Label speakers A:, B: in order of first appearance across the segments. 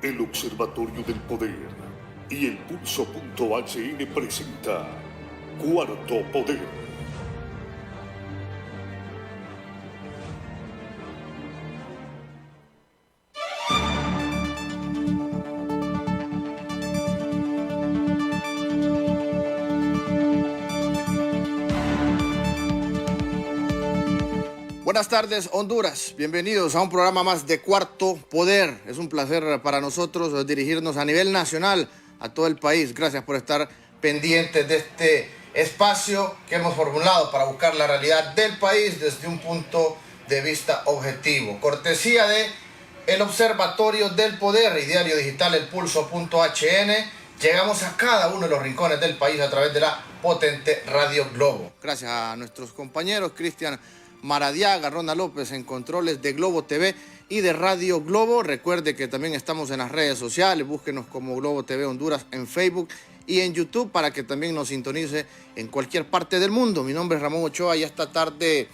A: El Observatorio del Poder y el Pulso.hn presenta Cuarto Poder.
B: Buenas tardes, Honduras. Bienvenidos a un programa más de Cuarto Poder. Es un placer para nosotros dirigirnos a nivel nacional a todo el país. Gracias por estar pendientes de este espacio que hemos formulado para buscar la realidad del país desde un punto de vista objetivo. Cortesía de el Observatorio del Poder y diario digital El Pulso.hn. Llegamos a cada uno de los rincones del país a través de la potente Radio Globo. Gracias a nuestros compañeros Cristian Maradiaga, Ronda López en controles de Globo TV y de Radio Globo. Recuerde que también estamos en las redes sociales, búsquenos como Globo TV Honduras en Facebook y en YouTube para que también nos sintonice en cualquier parte del mundo. Mi nombre es Ramón Ochoa y esta tarde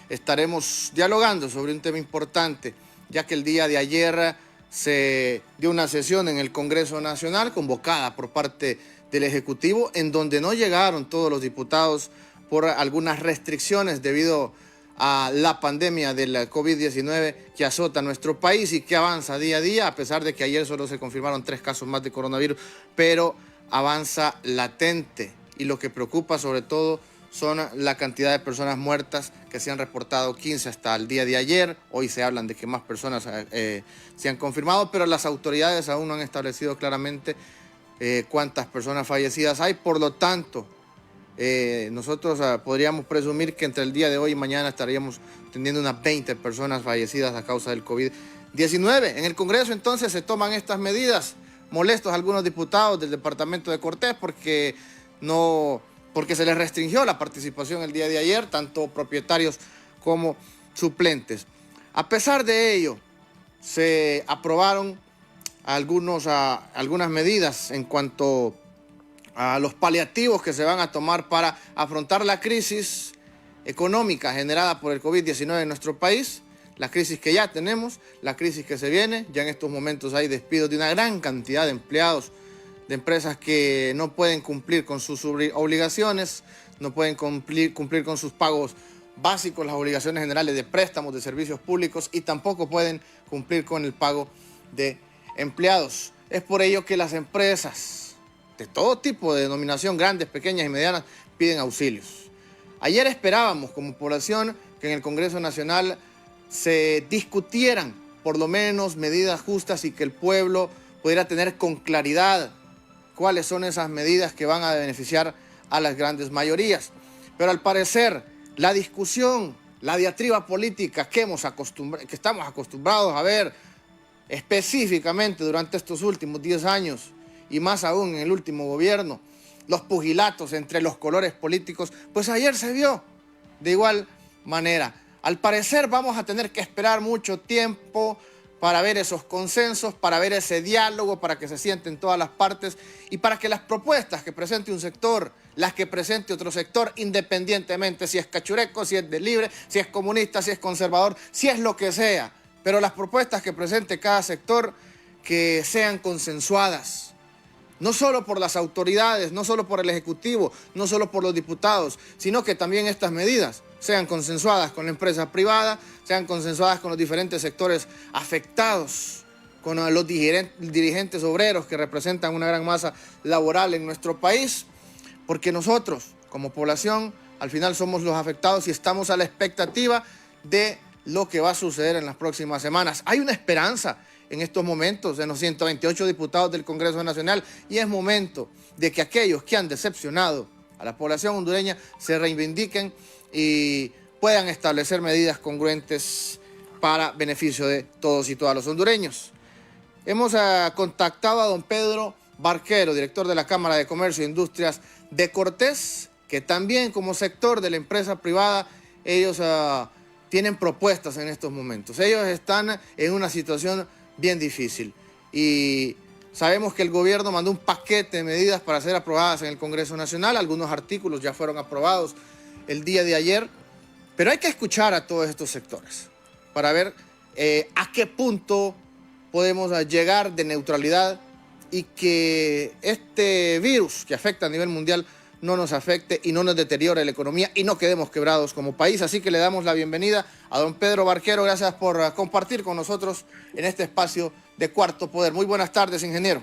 B: estaremos dialogando sobre un tema importante, ya que el día de ayer se dio una sesión en el Congreso Nacional convocada por parte del Ejecutivo, en donde no llegaron todos los diputados por algunas restricciones debido a la pandemia de la COVID-19 que azota nuestro país y que avanza día a día, a pesar de que ayer solo se confirmaron 3 casos más de coronavirus, pero avanza latente. Y lo que preocupa sobre todo son la cantidad de personas muertas, que se han reportado 15 hasta el día de ayer. Hoy se hablan de que más personas se han confirmado, pero las autoridades aún no han establecido claramente cuántas personas fallecidas hay. Por lo tanto, nosotros podríamos presumir que entre el día de hoy y mañana estaríamos teniendo unas 20 personas fallecidas a causa del COVID-19. En el Congreso entonces se toman estas medidas, molestos algunos diputados del departamento de Cortés porque se les restringió la participación el día de ayer, tanto propietarios como suplentes. A pesar de ello, se aprobaron algunas medidas en cuanto a los paliativos que se van a tomar para afrontar la crisis económica generada por el COVID-19 en nuestro país, la crisis que ya tenemos, la crisis que se viene. Ya en estos momentos hay despidos de una gran cantidad de empleados de empresas que no pueden cumplir con sus obligaciones, no pueden cumplir con sus pagos básicos, las obligaciones generales de préstamos, de servicios públicos, y tampoco pueden cumplir con el pago de empleados. Es por ello que las empresas de todo tipo de denominación, grandes, pequeñas y medianas, piden auxilios. Ayer esperábamos como población que en el Congreso Nacional se discutieran por lo menos medidas justas y que el pueblo pudiera tener con claridad cuáles son esas medidas que van a beneficiar a las grandes mayorías. Pero al parecer la discusión, la diatriba política que estamos acostumbrados a ver específicamente durante estos últimos 10 años, y más aún en el último gobierno, los pugilatos entre los colores políticos, pues ayer se vio de igual manera. Al parecer vamos a tener que esperar mucho tiempo para ver esos consensos, para ver ese diálogo, para que se sienten todas las partes y para que las propuestas que presente un sector, las que presente otro sector, independientemente si es cachureco, si es de libre, si es comunista, si es conservador, si es lo que sea, pero las propuestas que presente cada sector que sean consensuadas. No solo por las autoridades, no solo por el Ejecutivo, no solo por los diputados, sino que también estas medidas sean consensuadas con la empresa privada, sean consensuadas con los diferentes sectores afectados, con los dirigentes obreros que representan una gran masa laboral en nuestro país, porque nosotros, como población, al final somos los afectados y estamos a la expectativa de lo que va a suceder en las próximas semanas. Hay una esperanza en estos momentos en los 128 diputados del Congreso Nacional, y es momento de que aquellos que han decepcionado a la población hondureña se reivindiquen y puedan establecer medidas congruentes para beneficio de todos y todas los hondureños. Hemos contactado a don Pedro Barquero, director de la Cámara de Comercio e Industrias de Cortés, que también como sector de la empresa privada, ellos tienen propuestas en estos momentos. Ellos están en una situación bien difícil y sabemos que el gobierno mandó un paquete de medidas para ser aprobadas en el Congreso Nacional. Algunos artículos ya fueron aprobados el día de ayer, pero hay que escuchar a todos estos sectores para ver a qué punto podemos llegar de neutralidad y que este virus que afecta a nivel mundial no nos afecte y no nos deteriore la economía y no quedemos quebrados como país. Así que le damos la bienvenida a don Pedro Barquero. Gracias por compartir con nosotros en este espacio de Cuarto Poder. Muy buenas tardes, ingeniero.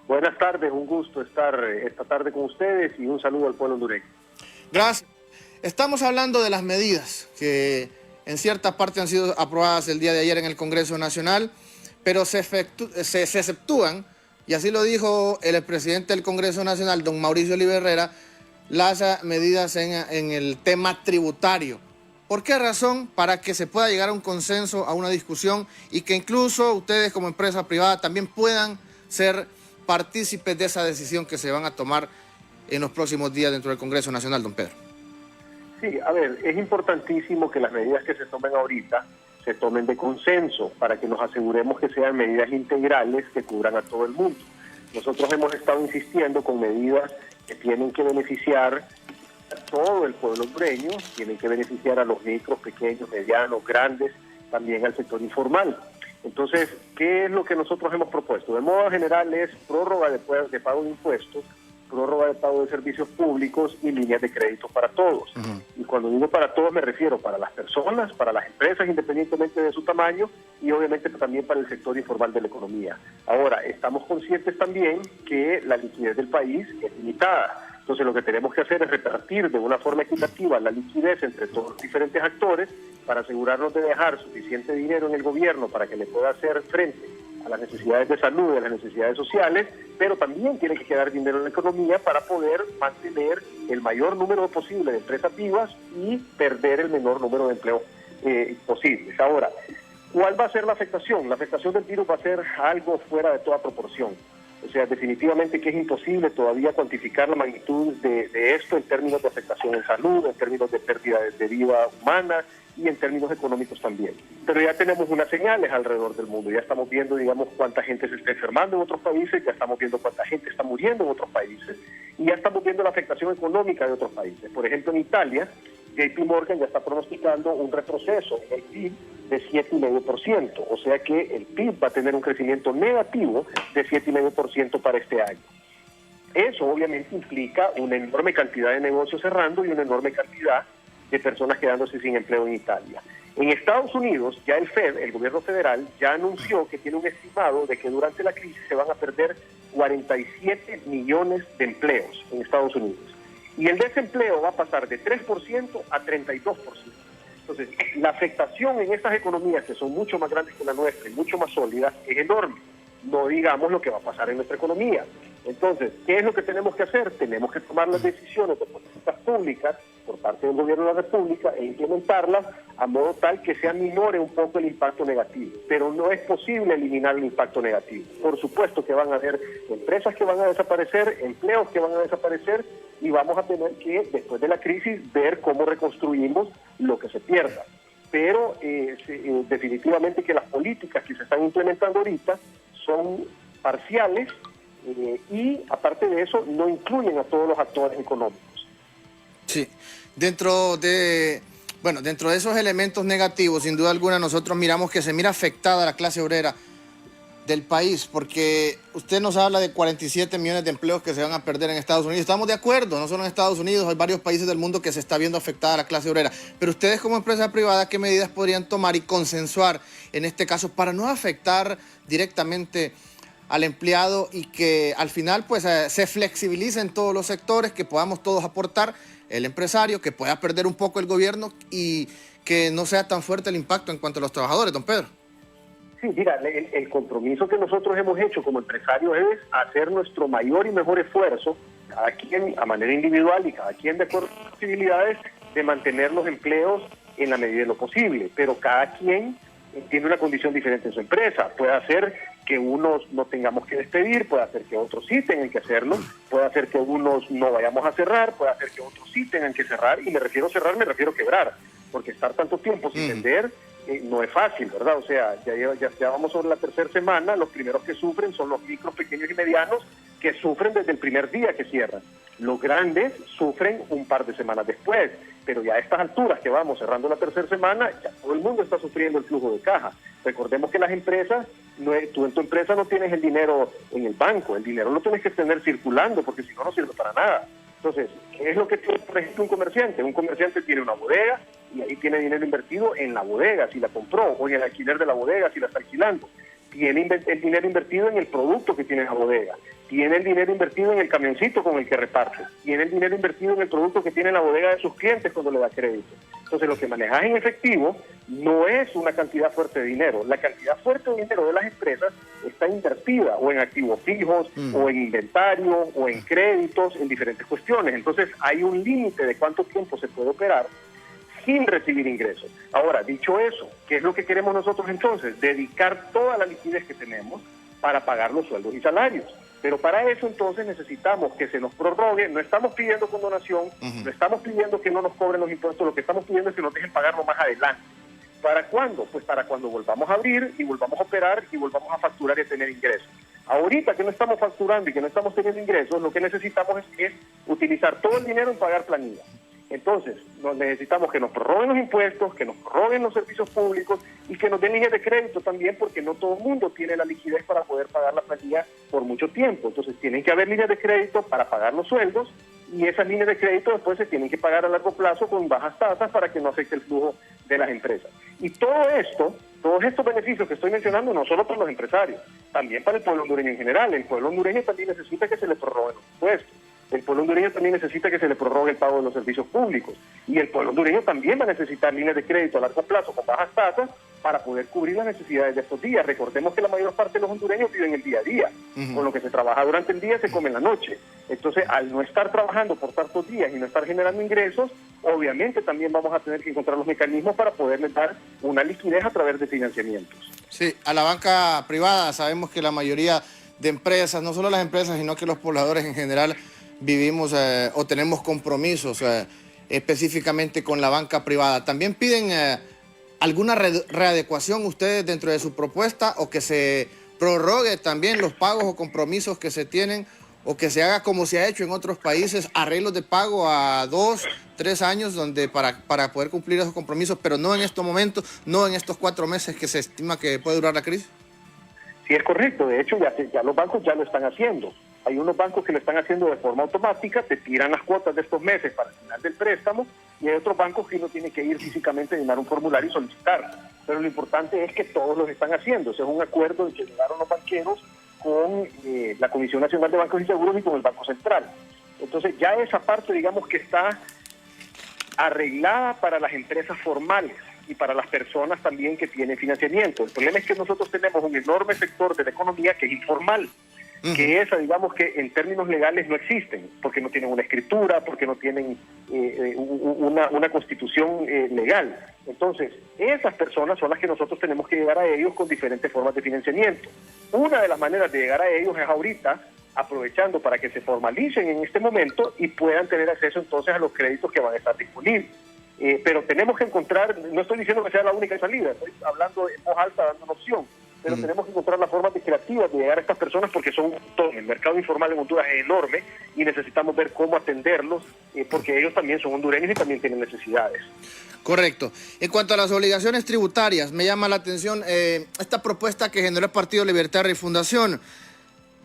C: Buenas tardes, un gusto estar esta tarde con ustedes y un saludo al pueblo hondureño.
B: Gracias. Estamos hablando de las medidas que en cierta parte han sido aprobadas el día de ayer en el Congreso Nacional, pero se exceptúan, y así lo dijo el presidente del Congreso Nacional, don Mauricio Oliva Herrera, las medidas en el tema tributario. ¿Por qué razón? Para que se pueda llegar a un consenso, a una discusión, y que incluso ustedes como empresa privada también puedan ser partícipes de esa decisión que se van a tomar en los próximos días dentro del Congreso Nacional, don Pedro.
C: Sí, a ver, es importantísimo que las medidas que se tomen ahorita se tomen de consenso para que nos aseguremos que sean medidas integrales que cubran a todo el mundo. Nosotros hemos estado insistiendo con medidas que tienen que beneficiar a todo el pueblo hondureño, tienen que beneficiar a los micros, pequeños, medianos, grandes, también al sector informal. Entonces, ¿qué es lo que nosotros hemos propuesto? De modo general es prórroga de pago de impuestos, prórroga de pago de servicios públicos y líneas de crédito para todos. Y cuando digo para todos me refiero para las personas, para las empresas independientemente de su tamaño y obviamente también para el sector informal de la economía. Ahora, estamos conscientes también que la liquidez del país es limitada. Entonces lo que tenemos que hacer es repartir de una forma equitativa la liquidez entre todos los diferentes actores para asegurarnos de dejar suficiente dinero en el gobierno para que le pueda hacer frente a las necesidades de salud, a las necesidades sociales, pero también tiene que quedar dinero en la economía para poder mantener el mayor número posible de empresas vivas y perder el menor número de empleos posibles. Ahora, ¿cuál va a ser la afectación? La afectación del virus va a ser algo fuera de toda proporción. O sea, definitivamente que es imposible todavía cuantificar la magnitud de esto en términos de afectación en salud, en términos de pérdida de vida humana y en términos económicos también. Pero ya tenemos unas señales alrededor del mundo, ya estamos viendo, digamos, cuánta gente se está enfermando en otros países, ya estamos viendo cuánta gente está muriendo en otros países y ya estamos viendo la afectación económica de otros países. Por ejemplo, en Italia, JP Morgan ya está pronosticando un retroceso en el PIB de 7,5%, o sea que el PIB va a tener un crecimiento negativo de 7,5% para este año. Eso obviamente implica una enorme cantidad de negocios cerrando y una enorme cantidad de personas quedándose sin empleo en Italia. En Estados Unidos, ya el FED, el gobierno federal, ya anunció que tiene un estimado de que durante la crisis se van a perder 47 millones de empleos en Estados Unidos. Y el desempleo va a pasar de 3% a 32%. Entonces, la afectación en estas economías que son mucho más grandes que la nuestra y mucho más sólidas es enorme. No digamos lo que va a pasar en nuestra economía. Entonces, ¿qué es lo que tenemos que hacer? Tenemos que tomar las decisiones de políticas públicas por parte del gobierno de la República e implementarlas a modo tal que sea minore un poco el impacto negativo. Pero no es posible eliminar el impacto negativo. Por supuesto que van a haber empresas que van a desaparecer, empleos que van a desaparecer y vamos a tener que, después de la crisis, ver cómo reconstruimos lo que se pierda. Pero definitivamente que las políticas que se están implementando ahorita son parciales y aparte de eso no incluyen a todos los actores económicos.
B: Sí, dentro de esos elementos negativos, sin duda alguna, nosotros miramos que se mira afectada la clase obrera del país, porque usted nos habla de 47 millones de empleos que se van a perder en Estados Unidos. Estamos de acuerdo, no solo en Estados Unidos, hay varios países del mundo que se está viendo afectada la clase obrera. Pero ustedes como empresa privada, ¿qué medidas podrían tomar y consensuar en este caso para no afectar directamente al empleado y que al final pues se flexibilicen todos los sectores, que podamos todos aportar, el empresario, que pueda perder un poco el gobierno y que no sea tan fuerte el impacto en cuanto a los trabajadores, don Pedro?
C: Sí, mira, el compromiso que nosotros hemos hecho como empresarios es hacer nuestro mayor y mejor esfuerzo, cada quien a manera individual y cada quien de acuerdo a sus posibilidades, de mantener los empleos en la medida de lo posible, pero cada quien tiene una condición diferente en su empresa. Puede hacer que unos no tengamos que despedir, puede hacer que otros sí tengan que hacerlo, puede hacer que unos no vayamos a cerrar, puede hacer que otros sí tengan que cerrar, y me refiero a cerrar, me refiero a quebrar, porque estar tanto tiempo sin vender no es fácil, ¿verdad? O sea, ya vamos sobre la tercera semana, los primeros que sufren son los micros, pequeños y medianos, que sufren desde el primer día que cierran. Los grandes sufren un par de semanas después, pero ya a estas alturas que vamos cerrando la tercera semana, ya todo el mundo está sufriendo el flujo de caja. Recordemos que las empresas, tú en tu empresa no tienes el dinero en el banco, el dinero lo tienes que tener circulando, porque si no, no sirve para nada. Entonces, ¿qué es lo que tiene, por ejemplo, un comerciante? Un comerciante tiene una bodega y ahí tiene dinero invertido en la bodega, si la compró, o en el alquiler de la bodega, si la está alquilando. Tiene el dinero invertido en el producto que tiene la bodega, tiene el dinero invertido en el camioncito con el que reparte, tiene el dinero invertido en el producto que tiene la bodega de sus clientes cuando le da crédito. Entonces, lo que manejas en efectivo no es una cantidad fuerte de dinero. La cantidad fuerte de dinero de las empresas está invertida o en activos fijos, o en inventario, o en créditos, en diferentes cuestiones. Entonces, hay un límite de cuánto tiempo se puede operar sin recibir ingresos. Ahora, dicho eso, ¿qué es lo que queremos nosotros entonces? Dedicar toda la liquidez que tenemos para pagar los sueldos y salarios. Pero para eso entonces necesitamos que se nos prorrogue, no estamos pidiendo condonación, no estamos pidiendo que no nos cobren los impuestos, lo que estamos pidiendo es que nos dejen pagarlo más adelante. ¿Para cuándo? Pues para cuando volvamos a abrir y volvamos a operar y volvamos a facturar y a tener ingresos. Ahorita que no estamos facturando y que no estamos teniendo ingresos, lo que necesitamos es utilizar todo el dinero en pagar planillas. Entonces, necesitamos que nos prorroguen los impuestos, que nos prorroguen los servicios públicos y que nos den líneas de crédito también, porque no todo el mundo tiene la liquidez para poder pagar la planilla por mucho tiempo. Entonces, tienen que haber líneas de crédito para pagar los sueldos y esas líneas de crédito después se tienen que pagar a largo plazo con bajas tasas para que no afecte el flujo de las empresas. Y todo esto, todos estos beneficios que estoy mencionando, no solo para los empresarios, también para el pueblo hondureño en general. El pueblo hondureño también necesita que se le prorroguen los impuestos. El pueblo hondureño también necesita que se le prorrogue el pago de los servicios públicos. Y el pueblo hondureño también va a necesitar líneas de crédito a largo plazo con bajas tasas para poder cubrir las necesidades de estos días. Recordemos que la mayor parte de los hondureños viven el día a día. Con lo que se trabaja durante el día se come en la noche. Entonces, al no estar trabajando por tantos días y no estar generando ingresos, obviamente también vamos a tener que encontrar los mecanismos para poderles dar una liquidez a través de financiamientos.
B: Sí, a la banca privada sabemos que la mayoría de empresas, no solo las empresas, sino que los pobladores en general, vivimos o tenemos compromisos específicamente con la banca privada. ¿También piden alguna readecuación ustedes dentro de su propuesta o que se prorrogue también los pagos o compromisos que se tienen o que se haga como se ha hecho en otros países, arreglos de pago a 2, 3 años donde para poder cumplir esos compromisos, pero no en estos momentos, no en estos 4 meses que se estima que puede durar la crisis?
C: Sí, es correcto. De hecho, ya los bancos ya lo están haciendo. Hay unos bancos que lo están haciendo de forma automática, te tiran las cuotas de estos meses para el final del préstamo, y hay otros bancos que uno tiene que ir físicamente a llenar un formulario y solicitar. Pero lo importante es que todos los están haciendo. Ese es un acuerdo en que llegaron los banqueros con la Comisión Nacional de Bancos y Seguros y con el Banco Central. Entonces ya esa parte, digamos que está arreglada para las empresas formales y para las personas también que tienen financiamiento. El problema es que nosotros tenemos un enorme sector de la economía que es informal, que esa, digamos que en términos legales no existen, porque no tienen una escritura, porque no tienen una constitución legal. Entonces, esas personas son las que nosotros tenemos que llegar a ellos con diferentes formas de financiamiento. Una de las maneras de llegar a ellos es ahorita, aprovechando para que se formalicen en este momento y puedan tener acceso entonces a los créditos que van a estar disponibles. Pero tenemos que encontrar, no estoy diciendo que sea la única salida, estoy hablando en voz alta, dando una opción, pero tenemos que encontrar las formas creativas de llegar a estas personas porque el mercado informal en Honduras es enorme y necesitamos ver cómo atenderlos porque ellos también son hondureños y también tienen necesidades.
B: Correcto. En cuanto a las obligaciones tributarias, me llama la atención esta propuesta que generó el Partido Libertad y Fundación.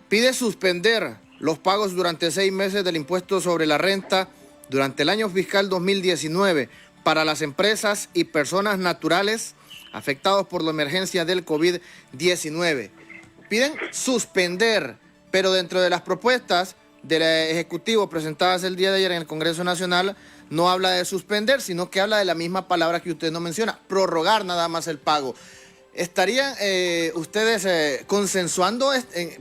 B: Pide suspender los pagos durante 6 meses del impuesto sobre la renta durante el año fiscal 2019 para las empresas y personas naturales afectados por la emergencia del COVID-19. Piden suspender, pero dentro de las propuestas del Ejecutivo presentadas el día de ayer en el Congreso Nacional, no habla de suspender, sino que habla de la misma palabra que usted no menciona, prorrogar nada más el pago. ¿Estarían ustedes consensuando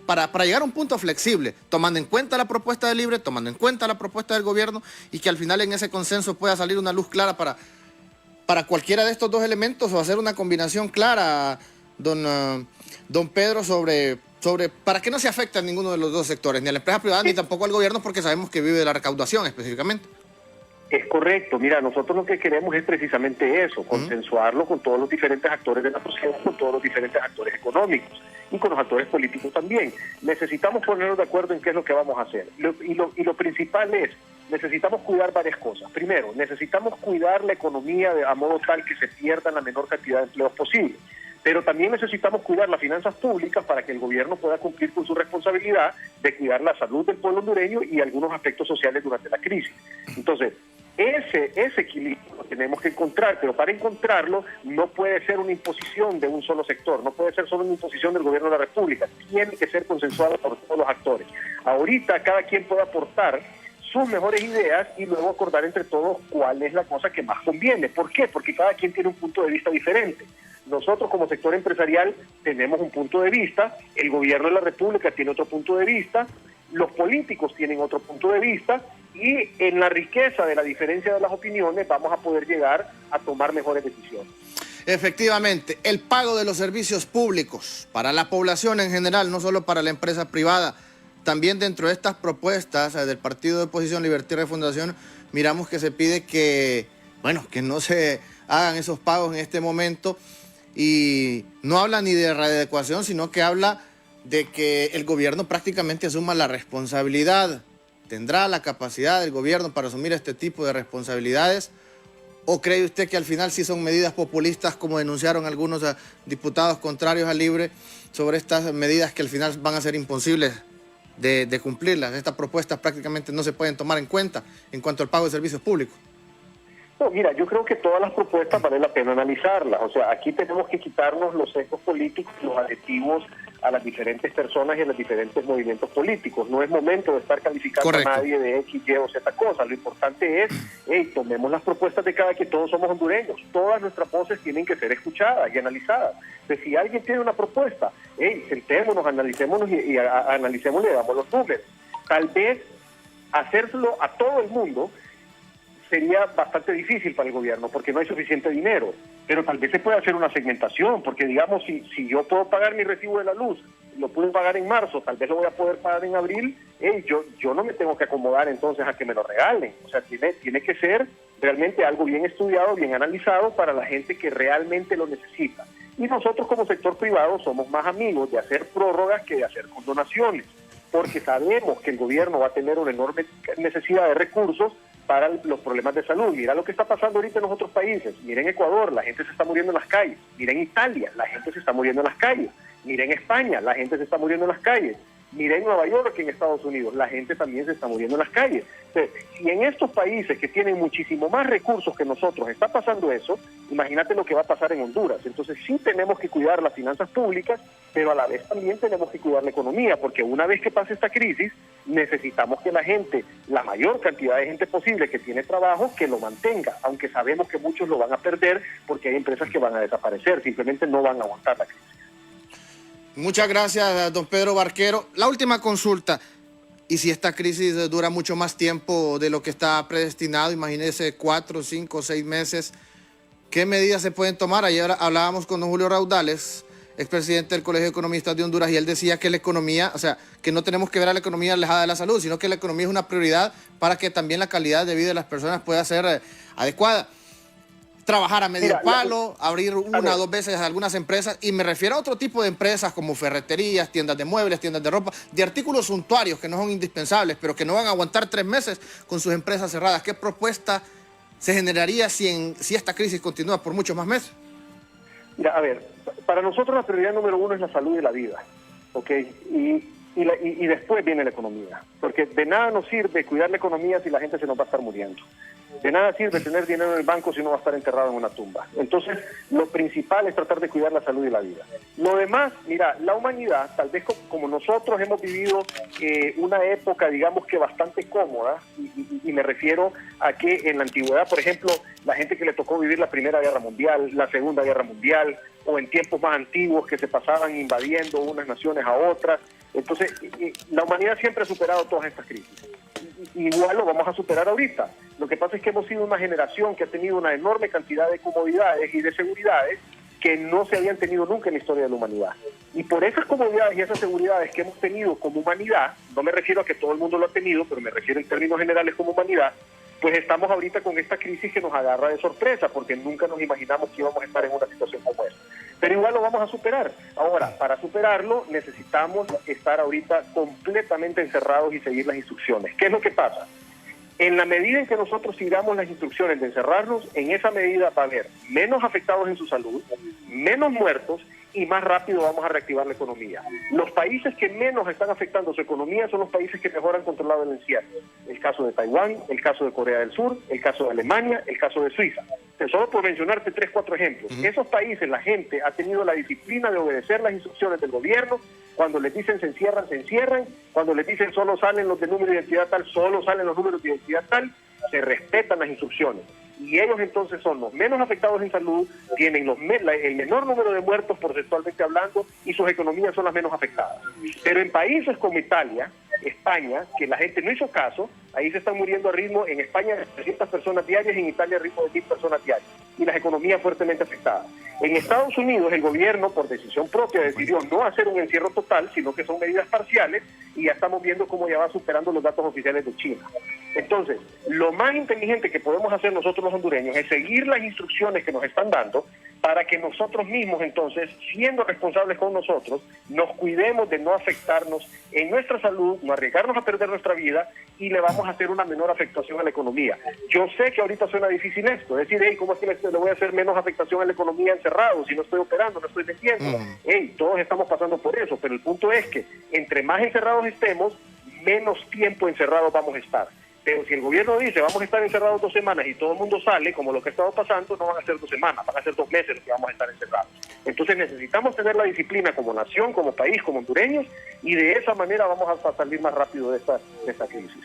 B: para llegar a un punto flexible, tomando en cuenta la propuesta de Libre, tomando en cuenta la propuesta del gobierno y que al final en ese consenso pueda salir una luz clara para cualquiera de estos dos elementos o hacer una combinación clara, don Pedro, sobre para que no se afecte a ninguno de los dos sectores, ni a la empresa privada ni tampoco al gobierno, porque sabemos que vive de la recaudación específicamente?
C: Es correcto. Mira, nosotros lo que queremos es precisamente eso, consensuarlo con todos los diferentes actores de la sociedad, con todos los diferentes actores económicos. y con los actores políticos también. Necesitamos ponernos de acuerdo en qué es lo que vamos a hacer. Y lo principal es, necesitamos cuidar varias cosas. Primero, necesitamos cuidar la economía a modo tal que se pierdan la menor cantidad de empleos posible. Pero también necesitamos cuidar las finanzas públicas para que el gobierno pueda cumplir con su responsabilidad de cuidar la salud del pueblo hondureño y algunos aspectos sociales durante la crisis. Entonces, ese equilibrio lo tenemos que encontrar, pero para encontrarlo no puede ser una imposición de un solo sector, no puede ser solo una imposición del gobierno de la República, tiene que ser consensuado por todos los actores. Ahorita cada quien puede aportar sus mejores ideas y luego acordar entre todos cuál es la cosa que más conviene. ¿Por qué? Porque cada quien tiene un punto de vista diferente. Nosotros como sector empresarial tenemos un punto de vista, el gobierno de la República tiene otro punto de vista, los políticos tienen otro punto de vista y en la riqueza de la diferencia de las opiniones vamos a poder llegar a tomar mejores decisiones.
B: Efectivamente, el pago de los servicios públicos para la población en general, no solo para la empresa privada, también dentro de estas propuestas del Partido de Oposición Libertad y Refundación, miramos que se pide que no se hagan esos pagos en este momento. Y no habla ni de readecuación, sino que habla de que el gobierno prácticamente asuma la responsabilidad. ¿Tendrá la capacidad del gobierno para asumir este tipo de responsabilidades? ¿O cree usted que al final sí son medidas populistas, como denunciaron algunos diputados contrarios al Libre, sobre estas medidas que al final van a ser imposibles de cumplirlas? Estas propuestas prácticamente no se pueden tomar en cuenta en cuanto al pago de servicios públicos.
C: No, mira, yo creo que todas las propuestas vale la pena analizarlas. O sea, aquí tenemos que quitarnos los sesgos políticos, los adjetivos a las diferentes personas y a los diferentes movimientos políticos. No es momento de estar calificando
B: Correcto.
C: a nadie de X, Y o Z cosas. Lo importante es, tomemos las propuestas de cada quien, todos somos hondureños. Todas nuestras voces tienen que ser escuchadas y analizadas. Entonces, si alguien tiene una propuesta, sentémonos, analicémonos y analicémosle y le damos los números. Tal vez hacérselo a todo el mundo sería bastante difícil para el gobierno porque no hay suficiente dinero, pero tal vez se puede hacer una segmentación, porque digamos, si yo puedo pagar mi recibo de la luz, lo pude pagar en marzo, tal vez lo voy a poder pagar en abril, yo no me tengo que acomodar entonces a que me lo regalen. O sea, tiene que ser realmente algo bien estudiado, bien analizado para la gente que realmente lo necesita. Y nosotros como sector privado somos más amigos de hacer prórrogas que de hacer condonaciones, porque sabemos que el gobierno va a tener una enorme necesidad de recursos para los problemas de salud. Mira lo que está pasando ahorita en los otros países. Mira en Ecuador, la gente se está muriendo en las calles. Mira en Italia, la gente se está muriendo en las calles. Mira en España, la gente se está muriendo en las calles. Mira en Nueva York, en Estados Unidos, la gente también se está muriendo en las calles. Entonces, si en estos países que tienen muchísimo más recursos que nosotros está pasando eso, imagínate lo que va a pasar en Honduras. Entonces sí tenemos que cuidar las finanzas públicas, pero a la vez también tenemos que cuidar la economía, porque una vez que pase esta crisis, necesitamos que la gente, la mayor cantidad de gente posible que tiene trabajo, que lo mantenga, aunque sabemos que muchos lo van a perder porque hay empresas que van a desaparecer, simplemente no van a aguantar la crisis.
B: Muchas gracias, don Pedro Barquero. La última consulta, y si esta crisis dura mucho más tiempo de lo que está predestinado, imagínese 4, 5, 6 meses, ¿qué medidas se pueden tomar? Ayer hablábamos con don Julio Raudales, expresidente del Colegio de Economistas de Honduras, y él decía que la economía, o sea, que no tenemos que ver a la economía alejada de la salud, sino que la economía es una prioridad para que también la calidad de vida de las personas pueda ser adecuada. Trabajar a medio palo, abrir una o dos veces algunas empresas, y me refiero a otro tipo de empresas como ferreterías, tiendas de muebles, tiendas de ropa, de artículos suntuarios que no son indispensables, pero que no van a aguantar 3 meses con sus empresas cerradas. ¿Qué propuesta se generaría si esta crisis continúa por muchos más meses?
C: Mira, a ver, para nosotros la prioridad número 1 es la salud y la vida, ¿ok? Y después viene la economía, porque de nada nos sirve cuidar la economía si la gente se nos va a estar muriendo. De nada sirve tener dinero en el banco si no va a estar enterrado en una tumba. Entonces, lo principal es tratar de cuidar la salud y la vida. Lo demás, mira, la humanidad, tal vez como nosotros hemos vivido una época, digamos que bastante cómoda, y me refiero a que en la antigüedad, por ejemplo, la gente que le tocó vivir la Primera Guerra Mundial, la Segunda Guerra Mundial, o en tiempos más antiguos que se pasaban invadiendo unas naciones a otras. Entonces, la humanidad siempre ha superado todas estas crisis. Igual lo vamos a superar ahorita. Lo que pasa es que hemos sido una generación que ha tenido una enorme cantidad de comodidades y de seguridades que no se habían tenido nunca en la historia de la humanidad. Y por esas comodidades y esas seguridades que hemos tenido como humanidad, no me refiero a que todo el mundo lo ha tenido, pero me refiero en términos generales como humanidad, pues estamos ahorita con esta crisis que nos agarra de sorpresa, porque nunca nos imaginamos que íbamos a estar en una situación como esta. pero igual lo vamos a superar. Ahora, para superarlo necesitamos estar ahorita completamente encerrados y seguir las instrucciones. ¿Qué es lo que pasa? En la medida en que nosotros sigamos las instrucciones de encerrarnos, en esa medida va a haber menos afectados en su salud, menos muertos y más rápido vamos a reactivar la economía. Los países que menos están afectando su economía son los países que mejor han controlado el encierro. El caso de Taiwán, el caso de Corea del Sur, el caso de Alemania, el caso de Suiza. Solo por mencionarte 3, 4 ejemplos. Esos países, la gente ha tenido la disciplina de obedecer las instrucciones del gobierno. Cuando les dicen se encierran. Cuando les dicen solo salen los de número de identidad tal, solo salen los números de identidad tal. Se respetan las instrucciones. Y ellos entonces son los menos afectados en salud, tienen el menor número de muertos porcentualmente hablando y sus economías son las menos afectadas. Pero en países como Italia, España, que la gente no hizo caso, ahí se están muriendo a ritmo, en España de 300 personas diarias y en Italia a ritmo de 1000 personas diarias. Y las economías fuertemente afectadas. En Estados Unidos el gobierno, por decisión propia, decidió no hacer un encierro total, sino que son medidas parciales y ya estamos viendo cómo ya va superando los datos oficiales de China. Entonces, lo más inteligente que podemos hacer nosotros los hondureños es seguir las instrucciones que nos están dando para que nosotros mismos, entonces, siendo responsables con nosotros, nos cuidemos de no afectarnos en nuestra salud, no arriesgarnos a perder nuestra vida y le vamos a hacer una menor afectación a la economía. Yo sé que ahorita suena difícil esto, decir, hey, ¿cómo es que le voy a hacer menos afectación a la economía encerrado si no estoy operando, no estoy vendiendo? Hey, todos estamos pasando por eso, pero el punto es que entre más encerrados estemos, menos tiempo encerrados vamos a estar. Pero si el gobierno dice vamos a estar encerrados 2 semanas y todo el mundo sale, como lo que ha estado pasando, no van a ser 2 semanas, van a ser 2 meses los que vamos a estar encerrados. Entonces necesitamos tener la disciplina como nación, como país, como hondureños, y de esa manera vamos a salir más rápido de esta crisis.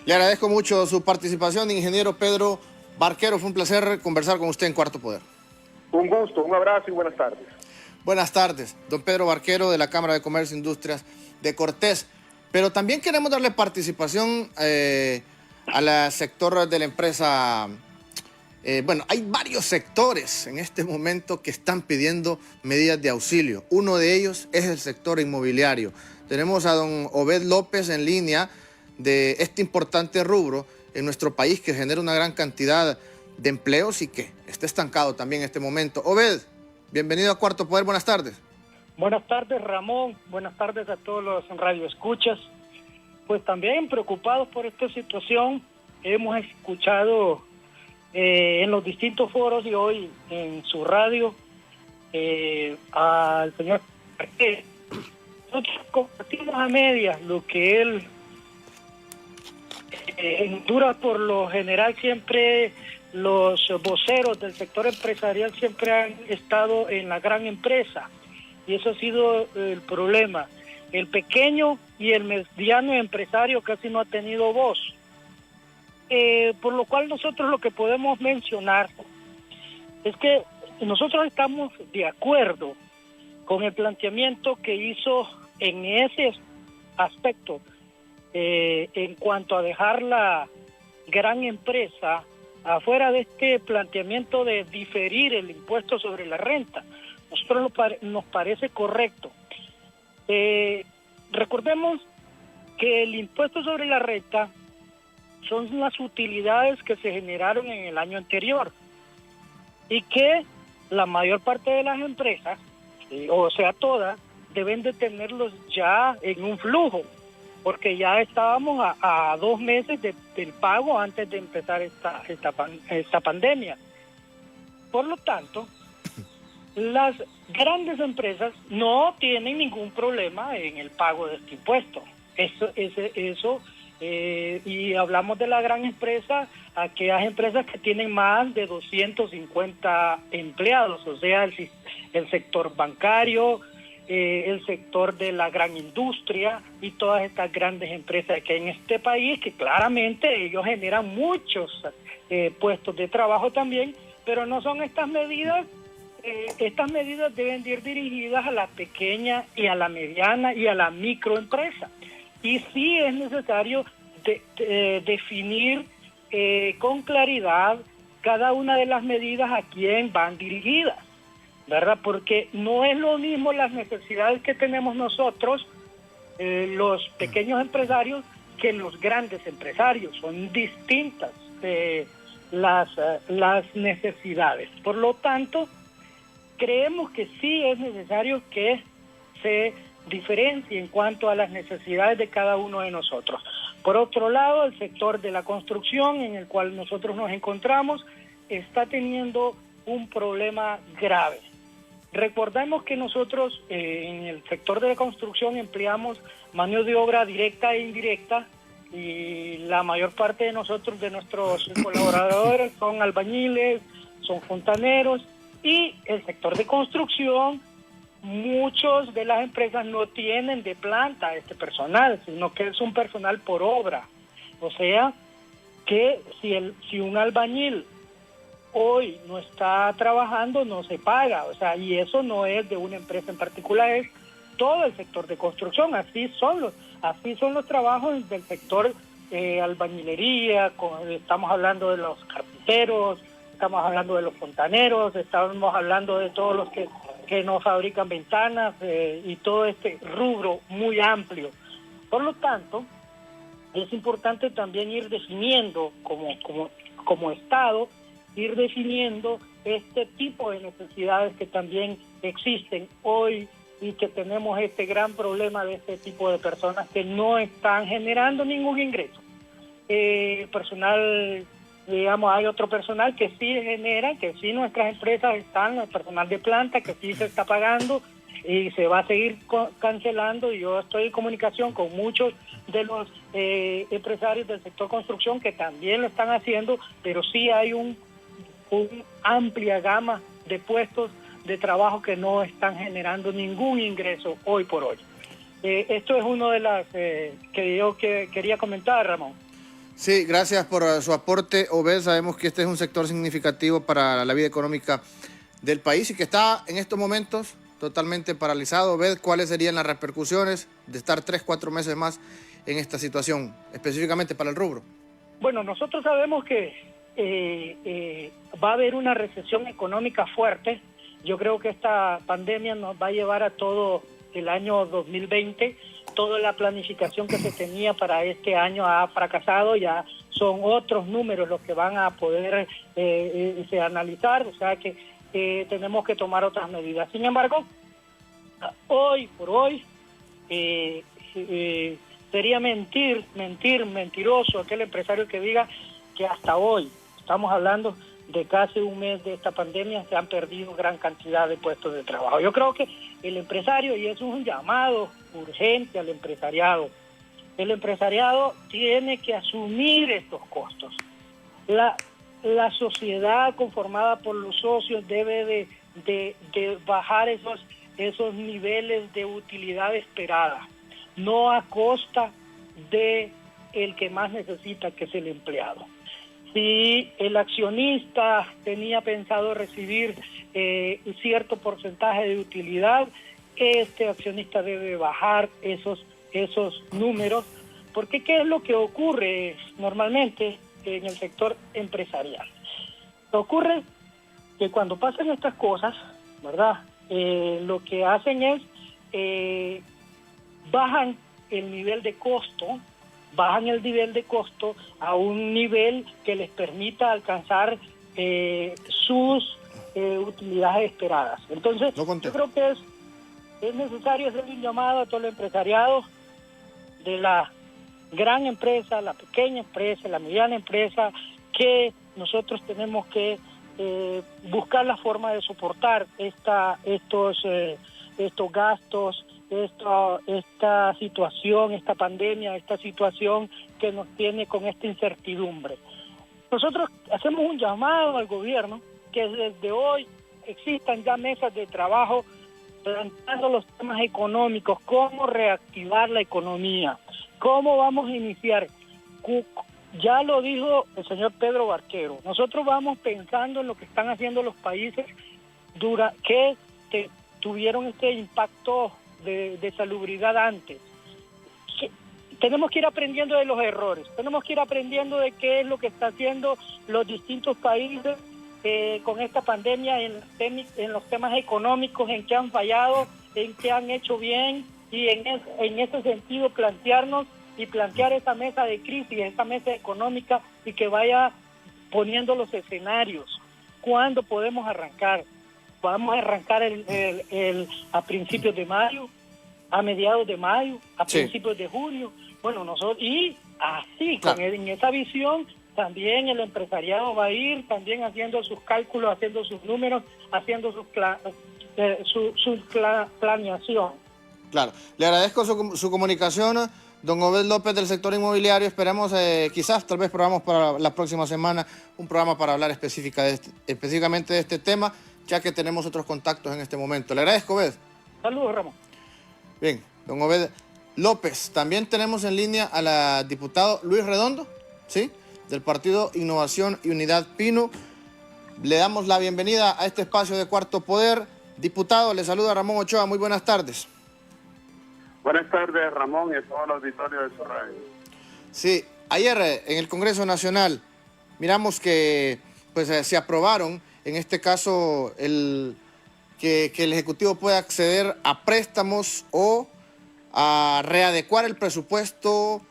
B: Le agradezco mucho su participación, ingeniero Pedro Barquero. Fue un placer conversar con usted en Cuarto Poder.
C: Un gusto, un abrazo y buenas tardes.
B: Buenas tardes, don Pedro Barquero de la Cámara de Comercio e Industrias de Cortés. Pero también queremos darle participación al sector de la empresa. Bueno, hay varios sectores en este momento que están pidiendo medidas de auxilio. Uno de ellos es el sector inmobiliario. Tenemos a don Obed López en línea de este importante rubro en nuestro país que genera una gran cantidad de empleos y que está estancado también en este momento. Obed, bienvenido a Cuarto Poder, buenas tardes.
D: Buenas tardes, Ramón. Buenas tardes a todos los radioescuchas. Pues también preocupados por esta situación, hemos escuchado en los distintos foros y hoy en su radio al señor Parque. Nosotros compartimos a medias lo que él en Honduras, por lo general, siempre los voceros del sector empresarial siempre han estado en la gran empresa y eso ha sido el problema. El pequeño y el mediano empresario casi no ha tenido voz. Por lo cual nosotros lo que podemos mencionar es que nosotros estamos de acuerdo con el planteamiento que hizo en ese aspecto en cuanto a dejar la gran empresa afuera de este planteamiento de diferir el impuesto sobre la renta. Nosotros nos parece correcto. Recordemos que el impuesto sobre la renta son las utilidades que se generaron en el año anterior y que la mayor parte de las empresas, o sea todas, deben de tenerlos ya en un flujo, porque ya estábamos a 2 meses del pago antes de empezar esta pandemia. Por lo tanto, las grandes empresas no tienen ningún problema en el pago de este impuesto. Y hablamos de la gran empresa, aquellas empresas que tienen más de 250 empleados, o sea, el sector bancario, el sector de la gran industria y todas estas grandes empresas que hay en este país, que claramente ellos generan muchos puestos de trabajo también, pero no son estas medidas. Estas medidas deben de ir dirigidas a la pequeña y a la mediana y a la microempresa. Y sí es necesario definir con claridad cada una de las medidas a quién van dirigidas, ¿verdad? Porque no es lo mismo las necesidades que tenemos nosotros, los pequeños empresarios, que los grandes empresarios. Son distintas las necesidades. Por lo tanto, creemos que sí es necesario que se diferencie en cuanto a las necesidades de cada uno de nosotros. Por otro lado, el sector de la construcción en el cual nosotros nos encontramos está teniendo un problema grave. Recordemos que nosotros en el sector de la construcción empleamos mano de obra directa e indirecta, y la mayor parte de nosotros, de nuestros colaboradores, son albañiles, son fontaneros, y el sector de construcción, muchos de las empresas no tienen de planta este personal, sino que es un personal por obra. O sea, que si un albañil hoy no está trabajando, no se paga. O sea, y eso no es de una empresa en particular, es todo el sector de construcción. Así son los trabajos del sector albañilería, estamos hablando de los carpinteros, estamos hablando de los fontaneros, estamos hablando de todos los que nos fabrican ventanas y todo este rubro muy amplio. Por lo tanto, es importante también ir definiendo como Estado, ir definiendo este tipo de necesidades que también existen hoy y que tenemos este gran problema de este tipo de personas que no están generando ningún ingreso. Personal, digamos, hay otro personal que sí genera, que sí nuestras empresas están, el personal de planta que sí se está pagando y se va a seguir cancelando, y yo estoy en comunicación con muchos de los empresarios del sector construcción que también lo están haciendo, pero sí hay una amplia gama de puestos de trabajo que no están generando ningún ingreso hoy por hoy. Esto es uno de las que yo quería comentar, Ramón.
B: Sí, gracias por su aporte, Obed. Sabemos que este es un sector significativo para la vida económica del país y que está en estos momentos totalmente paralizado. Obed, ¿cuáles serían las repercusiones de estar 3-4 meses más en esta situación, específicamente para el rubro?
D: Bueno, nosotros sabemos que va a haber una recesión económica fuerte. Yo creo que esta pandemia nos va a llevar a todo el año 2020. Toda la planificación que se tenía para este año ha fracasado, ya son otros números los que van a poder analizar, o sea que tenemos que tomar otras medidas. Sin embargo, hoy por hoy sería mentiroso aquel empresario que diga que hasta hoy, estamos hablando de casi un mes de esta pandemia, se han perdido gran cantidad de puestos de trabajo. Yo creo que el empresario, y es un llamado urgente al empresariado, el empresariado tiene que asumir estos costos. La sociedad conformada por los socios debe de bajar esos niveles de utilidad esperada, no a costa de el que más necesita, que es el empleado. Si el accionista tenía pensado recibir cierto porcentaje de utilidad, este accionista debe bajar esos números, porque ¿qué es lo que ocurre normalmente en el sector empresarial? Ocurre que cuando pasan estas cosas, ¿verdad? Lo que hacen es bajan el nivel de costo, a un nivel que les permita alcanzar sus utilidades esperadas. Entonces, yo creo que es necesario hacer un llamado a todo el empresariado, de la gran empresa, la pequeña empresa, la mediana empresa, que nosotros tenemos que buscar la forma de soportar estos gastos, esta situación, esta pandemia, esta situación que nos tiene con esta incertidumbre. Nosotros hacemos un llamado al gobierno que desde hoy existan ya mesas de trabajo planteando los temas económicos, cómo reactivar la economía, cómo vamos a iniciar. Ya lo dijo el señor Pedro Barquero, nosotros vamos pensando en lo que están haciendo los países que tuvieron este impacto de salubridad antes. Tenemos que ir aprendiendo de los errores, tenemos que ir aprendiendo de qué es lo que está haciendo los distintos países con esta pandemia en los temas económicos, en qué han fallado, en qué han hecho bien, y en ese sentido plantearnos y plantear esa mesa de crisis, esa mesa económica, y que vaya poniendo los escenarios, cuándo podemos arrancar, vamos a arrancar a principios de mayo, a mediados de mayo, a principios de junio. Bueno, nosotros, y así, claro, en esa visión, también el empresariado va a ir también haciendo sus cálculos, haciendo sus números, haciendo su planeación.
B: Claro, le agradezco su comunicación, don Obed López del sector inmobiliario. Esperamos, quizás, tal vez programamos para la próxima semana un programa para hablar específicamente de este tema, ya que tenemos otros contactos en este momento. Le agradezco, Obed.
D: Saludos, Ramón.
B: Bien, don Obed López. También tenemos en línea a la diputado Luis Redondo, ¿sí?, del Partido Innovación y Unidad Pino. Le damos la bienvenida a este espacio de Cuarto Poder. Diputado, le saluda Ramón Ochoa. Muy buenas tardes.
E: Buenas tardes, Ramón, y a todo el auditorio de su radio.
B: Sí, ayer en el Congreso Nacional miramos que pues, se aprobaron, en este caso, que el Ejecutivo pueda acceder a préstamos o a readecuar el presupuesto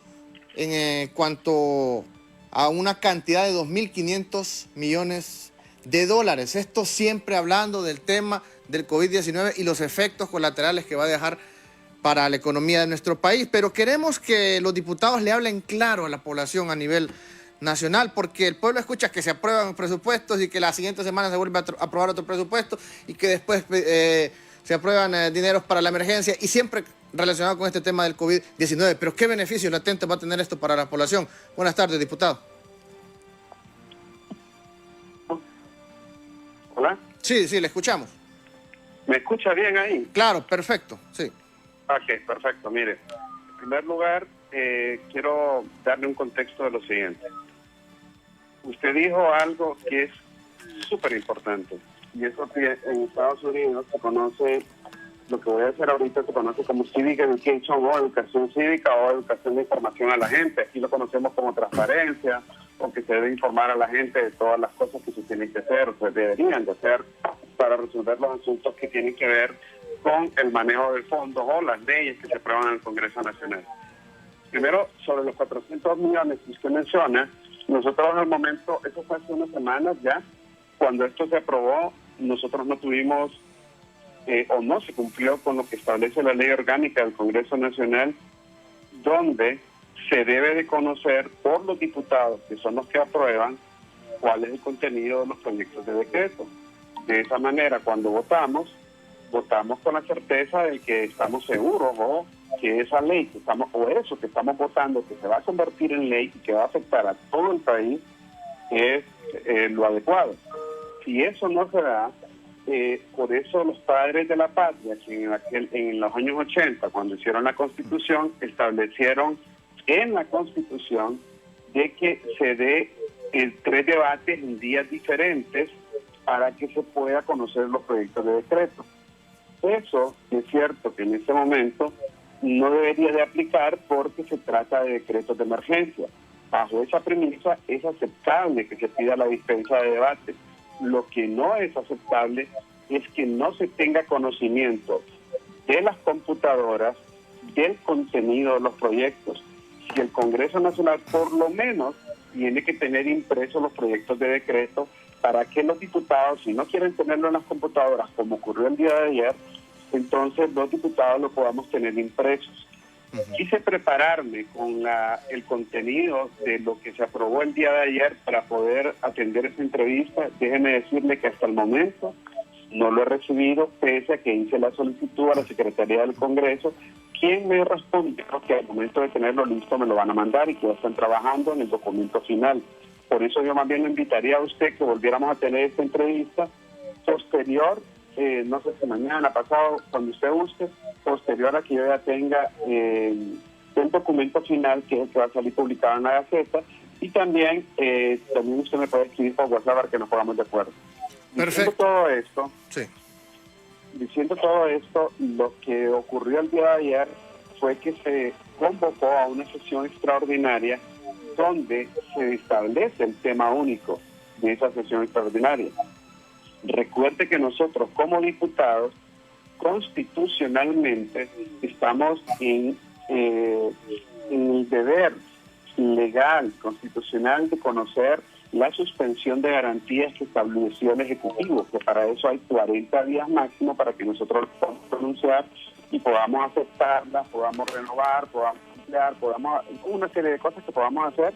B: en cuanto a una cantidad de 2.500 millones de dólares. Esto siempre hablando del tema del COVID-19 y los efectos colaterales que va a dejar para la economía de nuestro país. Pero queremos que los diputados le hablen claro a la población a nivel nacional, porque el pueblo escucha que se aprueban presupuestos y que la siguiente semana se vuelve a aprobar otro presupuesto y que después se aprueban dineros para la emergencia, y siempre relacionado con este tema del COVID-19. Pero ¿qué beneficios latentes va a tener esto para la población? Buenas tardes, diputado.
E: Hola.
B: Sí, le escuchamos.
E: ¿Me escucha bien ahí?
B: Claro, perfecto, sí.
E: Ok, perfecto. Mire, en primer lugar, quiero darle un contexto de lo siguiente. Usted dijo algo que es súper importante, y eso que en Estados Unidos se conoce, lo que voy a hacer ahorita se conoce como Civic Education, o educación cívica, o educación de información a la gente. Aquí lo conocemos como transparencia, o que se debe informar a la gente de todas las cosas que se tienen que hacer, o se deberían de hacer para resolver los asuntos que tienen que ver con el manejo de fondos o las leyes que se aprueban en el Congreso Nacional. Primero, sobre los 400 millones que usted menciona, nosotros en el momento, eso fue hace unas semanas ya, cuando esto se aprobó, nosotros no tuvimos o no se cumplió con lo que establece la ley orgánica del Congreso Nacional, donde se debe de conocer por los diputados, que son los que aprueban, cuál es el contenido de los proyectos de decreto. De esa manera, cuando votamos con la certeza de que estamos seguros o que esa ley que estamos, o eso que estamos votando, que se va a convertir en ley y que va a afectar a todo el país, es lo adecuado. Si eso no se da, por eso los padres de la patria, que en los años 80, cuando hicieron la Constitución, establecieron en la Constitución de que se dé 3 debates en días diferentes para que se pueda conocer los proyectos de decreto. Eso es cierto que en ese momento no debería de aplicar porque se trata de decretos de emergencia. Bajo esa premisa es aceptable que se pida la dispensa de debate. Lo que no es aceptable es que no se tenga conocimiento de las computadoras, del contenido de los proyectos. Si el Congreso Nacional por lo menos tiene que tener impresos los proyectos de decreto para que los diputados, si no quieren tenerlo en las computadoras, como ocurrió el día de ayer, entonces los diputados lo podamos tener impresos. Quise prepararme con el contenido de lo que se aprobó el día de ayer para poder atender esta entrevista. Déjeme decirle que hasta el momento no lo he recibido, pese a que hice la solicitud a la Secretaría del Congreso, quien me respondió que al momento de tenerlo listo me lo van a mandar y que ya están trabajando en el documento final. Por eso yo más bien le invitaría a usted que volviéramos a tener esta entrevista posterior, no sé si mañana, pasado, cuando usted guste, posterior a que yo ya tenga el documento final, que es el que va a salir publicado en la Gaceta, y también usted me puede escribir por WhatsApp para que nos pongamos de acuerdo.
B: Perfecto.
E: Diciendo todo esto, lo que ocurrió el día de ayer fue que se convocó a una sesión extraordinaria donde se establece el tema único de esa sesión extraordinaria. Recuerde que nosotros como diputados constitucionalmente estamos en el deber legal, constitucional, de conocer la suspensión de garantías que estableció el Ejecutivo, que para eso hay 40 días máximo para que nosotros lo podamos pronunciar y podamos aceptarla, podamos renovar, podamos emplear, podamos una serie de cosas que podamos hacer.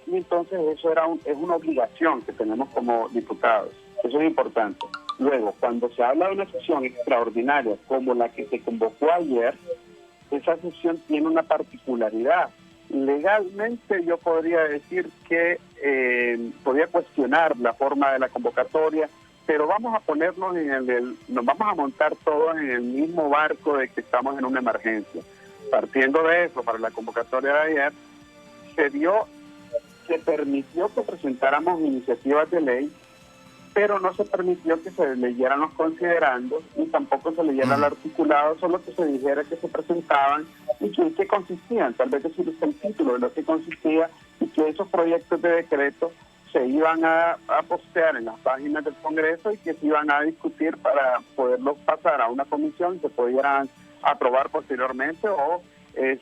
E: Y entonces eso es una obligación que tenemos como diputados. Eso es importante. Luego, cuando se habla de una sesión extraordinaria como la que se convocó ayer, esa sesión tiene una particularidad. Legalmente yo podría decir que podría cuestionar la forma de la convocatoria, pero vamos a ponernos nos vamos a montar todos en el mismo barco de que estamos en una emergencia. Partiendo de eso, para la convocatoria de ayer, se permitió que presentáramos iniciativas de ley, pero no se permitió que se leyeran los considerandos y tampoco se leyera el articulado, solo que se dijera que se presentaban y que en qué consistían, tal vez decir el título de lo que consistía, y que esos proyectos de decreto se iban a postear en las páginas del Congreso y que se iban a discutir para poderlos pasar a una comisión y se pudieran aprobar posteriormente o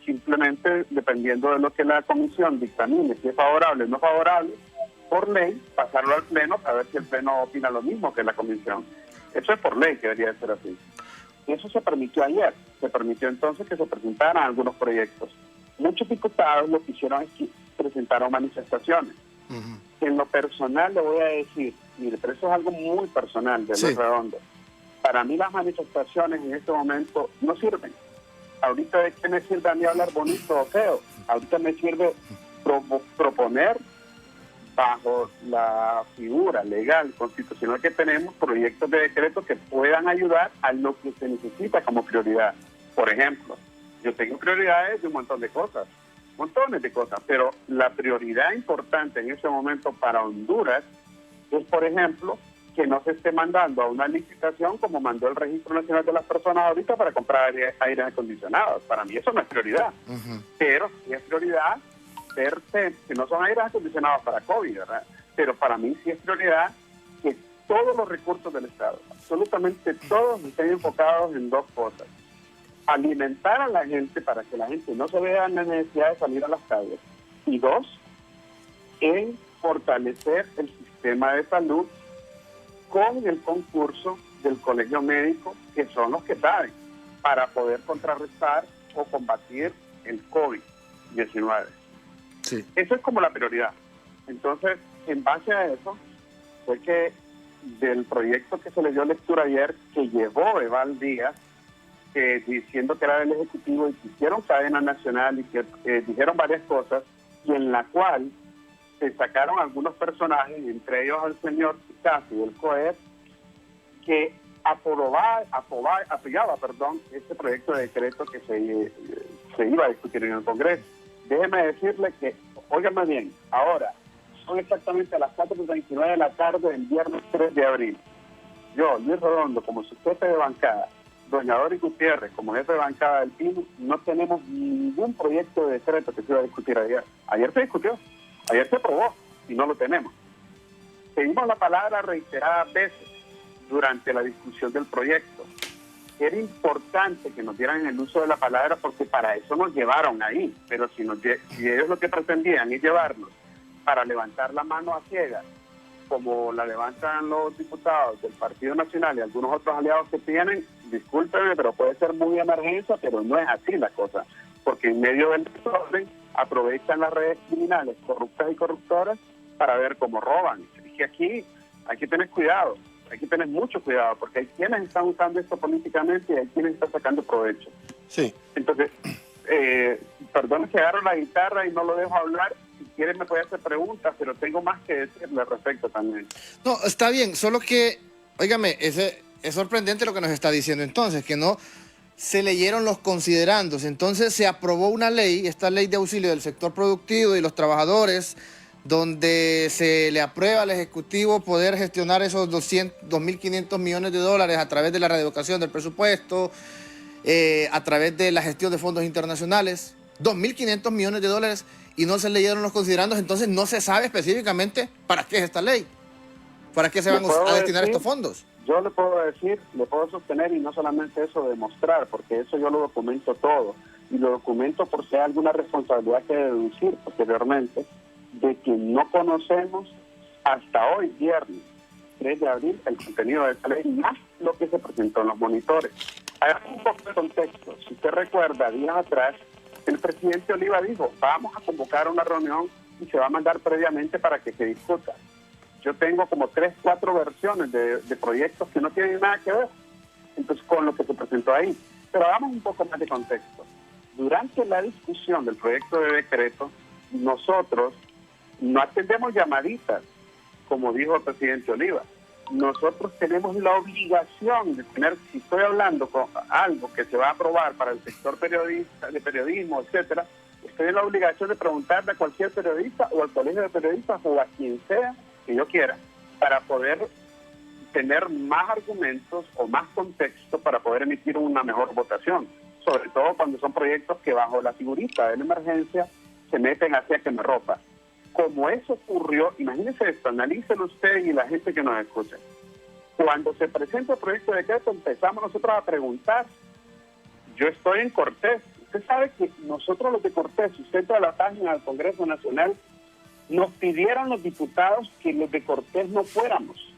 E: simplemente, dependiendo de lo que la comisión dictamine, si es favorable o no favorable, por ley, pasarlo al Pleno para ver si el Pleno opina lo mismo que la comisión. Eso es por ley que debería de ser así. Y eso se permitió ayer. Se permitió entonces que se presentaran algunos proyectos. Muchos diputados lo que hicieron es que presentaron manifestaciones. En lo personal le voy a decir, mire, pero eso es algo muy personal de Luis Redondo. Para mí las manifestaciones en este momento no sirven. Ahorita, ¿de qué me sirve a mí hablar bonito o feo? Ahorita me sirve proponer bajo la figura legal constitucional que tenemos proyectos de decreto que puedan ayudar a lo que se necesita como prioridad. Por ejemplo, yo tengo prioridades de un montón de cosas, montones de cosas, pero la prioridad importante en ese momento para Honduras es, por ejemplo, que no se esté mandando a una licitación como mandó el Registro Nacional de las Personas ahorita para comprar aires acondicionados. Para mí eso no es prioridad, pero sí es prioridad que no son aires acondicionados para COVID, ¿verdad? Pero para mí sí es prioridad que todos los recursos del Estado, absolutamente todos, estén enfocados en dos cosas: alimentar a la gente para que la gente no se vea en la necesidad de salir a las calles, y dos, en fortalecer el sistema de salud con el concurso del Colegio Médico, que son los que saben, para poder contrarrestar o combatir el COVID-19.
B: Sí.
E: Eso es como la prioridad. Entonces, en base a eso, fue que del proyecto que se le dio lectura ayer, que llevó Eval Díaz, diciendo que era del Ejecutivo, y que hicieron cadena nacional y que dijeron varias cosas, y en la cual se sacaron algunos personajes, entre ellos al señor Casi del COEP, que apoyaba este proyecto de decreto que se iba a discutir en el Congreso. Déjeme decirle que, óigame bien, ahora son exactamente a las 4:29 de la tarde del viernes 3 de abril. Yo, Luis Redondo, como su jefe de bancada, doña Dori Gutiérrez, como jefe de bancada del PIN, no tenemos ningún proyecto de decreto que se iba a discutir ayer. Ayer se discutió, ayer se aprobó y no lo tenemos. Pedimos la palabra reiteradas veces durante la discusión del proyecto. Era importante que nos dieran el uso de la palabra porque para eso nos llevaron ahí, pero si ellos lo que pretendían es llevarnos para levantar la mano a ciegas, como la levantan los diputados del Partido Nacional y algunos otros aliados que tienen, discúlpenme, pero puede ser muy emergencia, pero no es así la cosa, porque en medio del desorden aprovechan las redes criminales corruptas y corruptoras para ver cómo roban. Y que aquí hay que tener cuidado. Hay que tener mucho cuidado, porque hay quienes están usando esto políticamente y hay quienes están sacando provecho.
B: Sí.
E: Entonces, perdón que agarro la guitarra y no lo dejo hablar. Si quieren me puede hacer preguntas, pero tengo más que decirle al respecto también.
B: No, está bien, solo que, óigame, es sorprendente lo que nos está diciendo entonces, que no se leyeron los considerandos. Entonces se aprobó una ley, esta ley de auxilio del sector productivo y los trabajadores, donde se le aprueba al Ejecutivo poder gestionar esos 2.500 millones de dólares a través de la reeducación del presupuesto, a través de la gestión de fondos internacionales, 2.500 millones de dólares, y no se leyeron los considerandos. Entonces no se sabe específicamente para qué es esta ley, para qué se van a destinar estos fondos.
E: Yo le puedo decir, le puedo sostener, y no solamente eso, demostrar, porque eso yo lo documento todo, y lo documento por si hay alguna responsabilidad que deducir posteriormente, de que no conocemos hasta hoy, viernes 3 de abril, el contenido de esta ley, más lo que se presentó en los monitores. Hagamos un poco de contexto. Si usted recuerda, días atrás, el presidente Oliva dijo, vamos a convocar una reunión y se va a mandar previamente para que se discuta. Yo tengo como 3, 4 versiones de proyectos que no tienen nada que ver entonces con lo que se presentó ahí. Pero hagamos un poco más de contexto. Durante la discusión del proyecto de decreto, nosotros no atendemos llamaditas, como dijo el presidente Oliva. Nosotros tenemos la obligación de tener, si estoy hablando con algo que se va a aprobar para el sector periodista, de periodismo, etcétera, estoy en la obligación de preguntarle a cualquier periodista o al colegio de periodistas o a quien sea que yo quiera para poder tener más argumentos o más contexto para poder emitir una mejor votación, sobre todo cuando son proyectos que bajo la figurita de la emergencia se meten hacia quemarropa. Como eso ocurrió, imagínense esto, analícelo usted y la gente que nos escucha. Cuando se presenta el proyecto de decreto, empezamos nosotros a preguntar. Yo estoy en Cortés. Usted sabe que nosotros los de Cortés, si usted entra a la página del Congreso Nacional, nos pidieron los diputados que los de Cortés no fuéramos,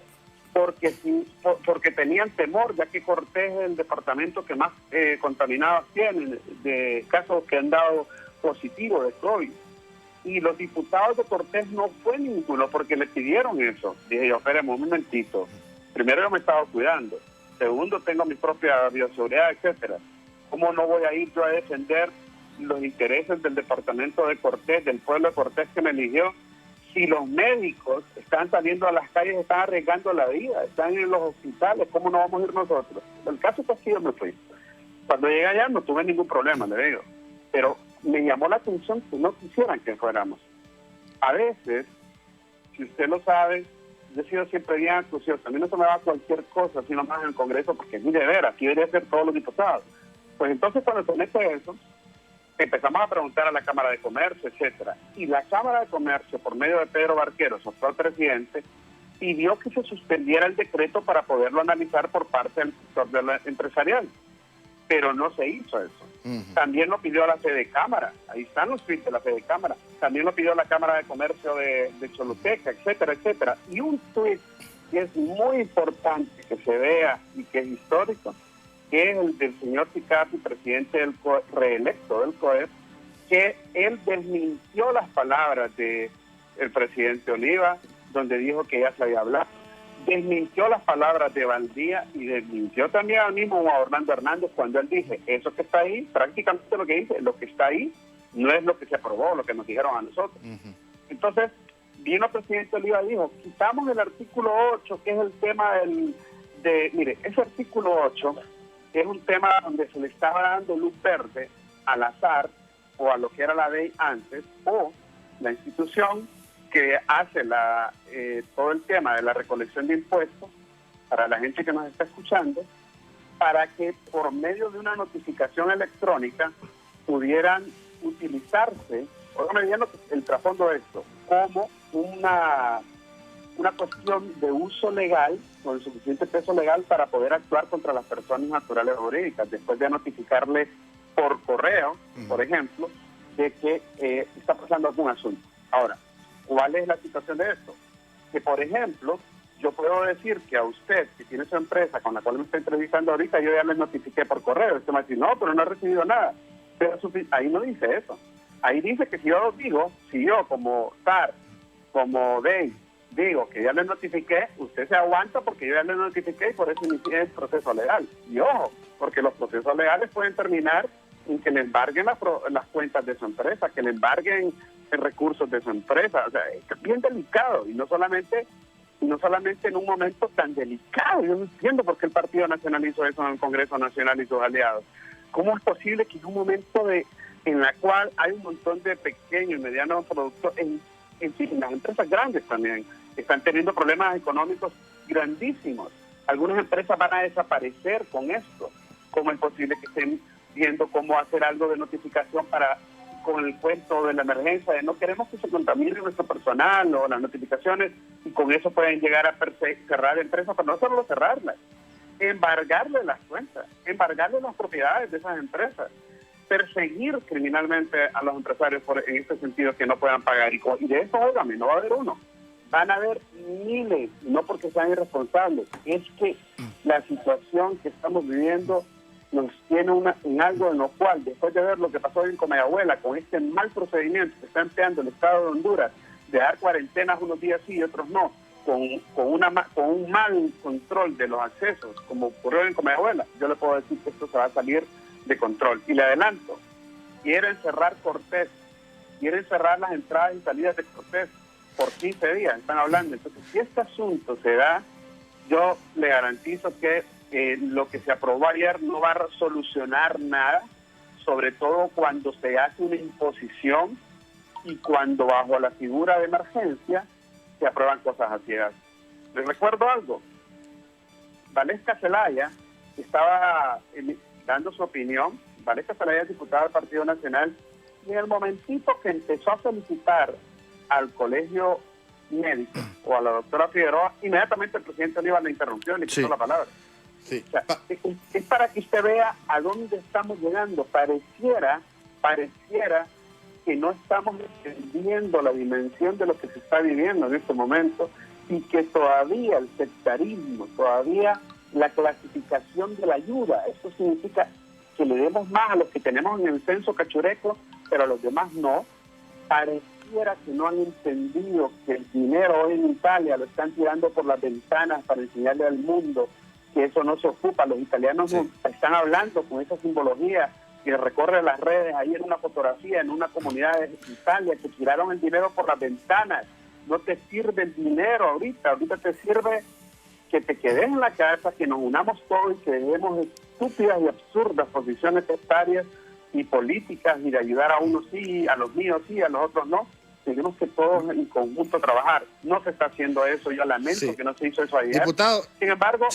E: porque tenían temor, ya que Cortés es el departamento que más contaminados tienen, de casos que han dado positivo de COVID. Y los diputados de Cortés no fue ninguno porque le pidieron eso. Dije yo, espérame un momentito. Primero, yo me estaba cuidando. Segundo, tengo mi propia bioseguridad, etcétera. ¿Cómo no voy a ir yo a defender los intereses del departamento de Cortés, del pueblo de Cortés que me eligió? Si los médicos están saliendo a las calles, están arriesgando la vida, están en los hospitales, ¿cómo no vamos a ir nosotros? El caso es que yo me fui. Cuando llegué allá no tuve ningún problema, le digo. Pero me llamó la atención que no quisieran que fuéramos. A veces, si usted lo sabe, yo he sido siempre bien acucioso. A mí no se me va cualquier cosa, sino más en el Congreso, porque ni de veras, aquí debería ser todos los diputados. Pues entonces cuando se mete eso, empezamos a preguntar a la Cámara de Comercio, etcétera. Y la Cámara de Comercio, por medio de Pedro Barquero, su actual presidente, pidió que se suspendiera el decreto para poderlo analizar por parte del sector empresarial. Pero no se hizo eso. También lo pidió la Fede Cámara, ahí están los tweets de la Fede Cámara, también lo pidió la Cámara de Comercio de Choluteca, etcétera, etcétera. Y un tweet que es muy importante que se vea y que es histórico, que es el del señor Picassi, presidente del reelecto del COEP, que él desmintió las palabras del presidente Oliva, donde dijo que ya se había hablado. Desmintió las palabras de Valdía y desmintió también al mismo a Orlando Hernández cuando él dice, eso que está ahí, prácticamente lo que dice, lo que está ahí no es lo que se aprobó, lo que nos dijeron a nosotros. Entonces, vino el presidente Oliva y dijo, quitamos el artículo 8, que es el tema mire, ese artículo 8 es un tema donde se le estaba dando luz verde al azar o a lo que era la ley antes, o la institución que hace todo el tema de la recolección de impuestos para la gente que nos está escuchando, para que por medio de una notificación electrónica pudieran utilizarse, óigame bien el trasfondo de esto, como una cuestión de uso legal, con el suficiente peso legal para poder actuar contra las personas naturales o jurídicas, después de notificarles por correo, por ejemplo, de que está pasando algún asunto. Ahora, ¿cuál es la situación de esto? Que, por ejemplo, yo puedo decir que a usted, que tiene su empresa con la cual me está entrevistando ahorita, yo ya les notifiqué por correo. Usted me va a decir, no, pero no he recibido nada. Pero ahí no dice eso. Ahí dice que si yo digo, si yo como TAR, como DEI, digo que ya les notifiqué, usted se aguanta porque yo ya les notifiqué y por eso inicié el proceso legal. Y ojo, porque los procesos legales pueden terminar en que le embarguen las cuentas de su empresa, que le embarguen recursos de su empresa. O sea, es bien delicado y no solamente en un momento tan delicado. Yo no entiendo por qué el Partido Nacional hizo eso en el Congreso Nacional y sus aliados. ¿Cómo es posible que en un momento en la cual hay un montón de pequeños y medianos productos, en fin, las empresas grandes también están teniendo problemas económicos grandísimos? Algunas empresas van a desaparecer con esto. ¿Cómo es posible que estén viendo cómo hacer algo de notificación con el cuento de la emergencia, de no queremos que se contamine nuestro personal o las notificaciones, y con eso pueden llegar a cerrar empresas, pero no solo cerrarlas, embargarle las cuentas, embargarle las propiedades de esas empresas? perseguir criminalmente a los empresarios en este sentido que no puedan pagar. Y de eso, óigame, no va a haber uno. Van a haber miles, no porque sean irresponsables, es que la situación que estamos viviendo nos tiene en algo en lo cual, después de ver lo que pasó en Comayagüela, con este mal procedimiento que está empleando el Estado de Honduras, de dar cuarentenas unos días sí y otros no, con un mal control de los accesos, como ocurrió en Comayagüela, yo le puedo decir que esto se va a salir de control. Y le adelanto, quieren cerrar Cortés, quieren cerrar las entradas y salidas de Cortés por 15 días, están hablando. Entonces, si este asunto se da, yo le garantizo que lo que se aprobó ayer no va a solucionar nada, sobre todo cuando se hace una imposición y cuando bajo la figura de emergencia se aprueban cosas a ciegas. Les recuerdo algo, Valesca Zelaya estaba dando su opinión. Valesca Zelaya es diputada del Partido Nacional, y en el momentito que empezó a solicitar al colegio médico o a la doctora Figueroa, inmediatamente el presidente Oliva la interrumpió y le quitó la palabra.
B: Sí.
E: O sea, es para que usted vea a dónde estamos llegando. Pareciera que no estamos entendiendo la dimensión de lo que se está viviendo en este momento, y que todavía el sectarismo, todavía la clasificación de la ayuda, eso significa que le demos más a los que tenemos en el censo cachureco, pero a los demás no. Pareciera que no han entendido que el dinero hoy en Italia lo están tirando por las ventanas para enseñarle al mundo que eso no se ocupa. Los italianos están hablando con esa simbología que recorre las redes. Ahí en una fotografía en una comunidad de Italia que tiraron el dinero por las ventanas. No te sirve el dinero ahorita te sirve que te quedes en la casa, que nos unamos todos y que dejemos estúpidas y absurdas posiciones sectarias y políticas, y de ayudar a unos sí, a los míos sí, a los otros no. Tenemos que todos en conjunto trabajar. No se está haciendo eso, yo lamento que no se hizo eso ayer.
B: Diputado,
E: sin embargo,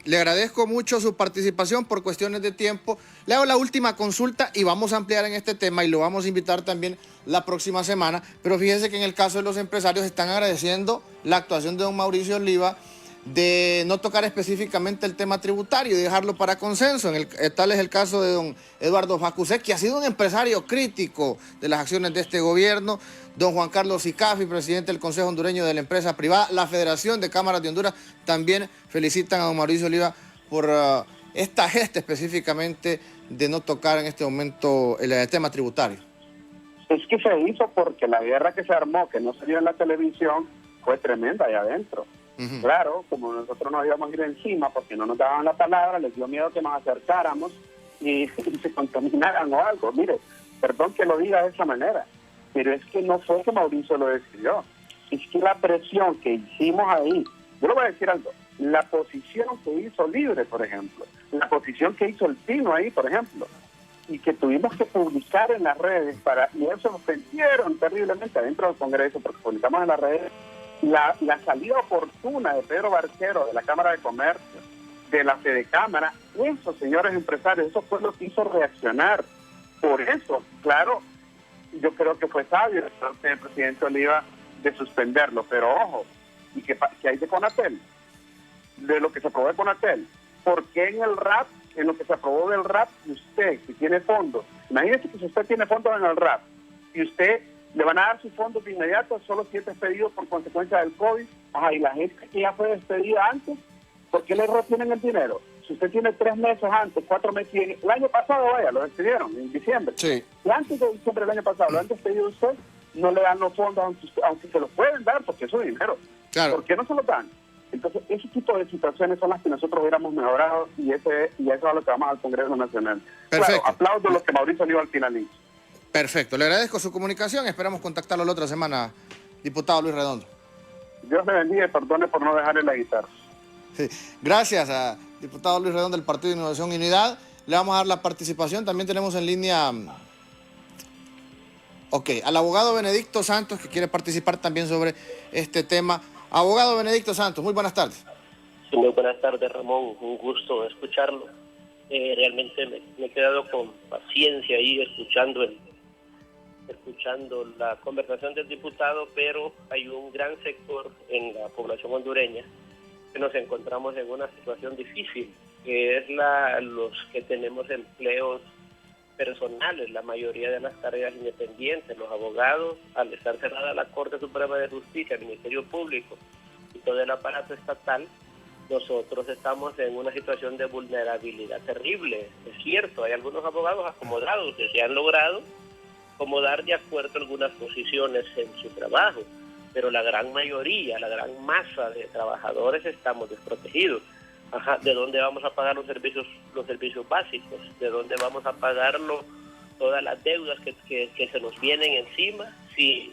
B: le agradezco mucho su participación por cuestiones de tiempo. Le hago la última consulta y vamos a ampliar en este tema y lo vamos a invitar también la próxima semana. Pero fíjese que en el caso de los empresarios están agradeciendo la actuación de don Mauricio Oliva de no tocar específicamente el tema tributario y dejarlo para consenso. Tal es el caso de don Eduardo Facusé, que ha sido un empresario crítico de las acciones de este gobierno. Don Juan Carlos Sicafi, presidente del Consejo Hondureño de la Empresa Privada. La Federación de Cámaras de Honduras también felicitan a don Mauricio Oliva por esta gesta específicamente de no tocar en este momento el tema tributario.
E: Es que se hizo porque la guerra que se armó, que no se vio en la televisión, fue tremenda allá adentro. Claro, como nosotros nos íbamos a ir encima porque no nos daban la palabra, les dio miedo que nos acercáramos y se contaminaran o algo. Mire, perdón que lo diga de esa manera, pero es que no fue que Mauricio lo decidió. Es que la presión que hicimos ahí, yo le voy a decir algo, la posición que hizo Libre, por ejemplo, la posición que hizo el Pino ahí, por ejemplo, y que tuvimos que publicar en las redes, y eso nos ofendieron terriblemente adentro del Congreso, porque publicamos en las redes la salida oportuna de Pedro Barquero de la Cámara de Comercio, de la Fedecámara. Eso, señores empresarios, eso fue lo que hizo reaccionar. Por eso, claro, yo creo que fue sabio el presidente Oliva de suspenderlo, pero ojo, y que hay de Conatel, de lo que se aprobó de Conatel, porque en el RAP, en lo que se aprobó del RAP, usted que tiene fondos, imagínese que si usted tiene fondos en el RAP y usted le van a dar sus fondos de inmediato, solo si es despedido por consecuencia del COVID. Y la gente que ya fue despedida antes, ¿por qué le retienen el dinero? Si usted tiene 3 meses antes, 4 meses, el año pasado, lo despidieron en diciembre. Sí. Y antes de diciembre del año pasado, lo han despedido usted, no le dan los fondos, aunque se los pueden dar, porque eso es dinero. Claro. ¿Por qué no se los dan? Entonces, ese tipo de situaciones son las que nosotros hubiéramos mejorado, y eso es lo que vamos al Congreso Nacional.
B: Perfecto.
E: Claro, aplaudo lo que Mauricio Oliva al final hizo.
B: Perfecto, le agradezco su comunicación, esperamos contactarlo la otra semana, diputado Luis Redondo.
E: Dios le bendiga y perdone por no dejarle la guitarra.
B: Sí. Gracias a diputado Luis Redondo del Partido de Innovación y Unidad. Le vamos a dar la participación, también tenemos en línea al abogado Benedicto Santos, que quiere participar también sobre este tema. Abogado Benedicto Santos, muy buenas tardes.
F: Sí, muy buenas tardes, Ramón, un gusto escucharlo. Realmente me he quedado con paciencia ahí escuchando la conversación del diputado, pero hay un gran sector en la población hondureña que nos encontramos en una situación difícil, que es los que tenemos empleos personales, la mayoría de las tareas independientes, los abogados, al estar cerrada la Corte Suprema de Justicia, el Ministerio Público y todo el aparato estatal, nosotros estamos en una situación de vulnerabilidad terrible. Es cierto, hay algunos abogados acomodados que se han logrado acomodar de acuerdo a algunas posiciones en su trabajo, pero la gran mayoría, la gran masa de trabajadores estamos desprotegidos. ¿De dónde vamos a pagar los servicios básicos? ¿De dónde vamos a pagar todas las deudas que se nos vienen encima? Si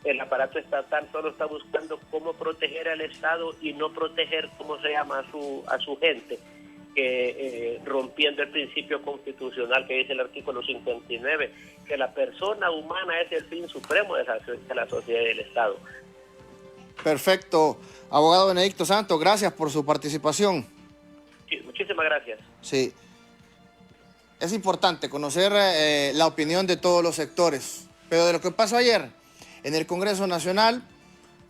F: el aparato estatal solo está buscando cómo proteger al Estado y no proteger, ¿cómo se llama?, a su gente, que rompiendo el principio constitucional que dice el artículo 59, que la persona humana es el fin supremo de la sociedad y del Estado.
B: Perfecto. Abogado Benedicto Santos, gracias por su participación.
F: Sí, muchísimas gracias.
B: Sí. Es importante conocer la opinión de todos los sectores, pero de lo que pasó ayer en el Congreso Nacional,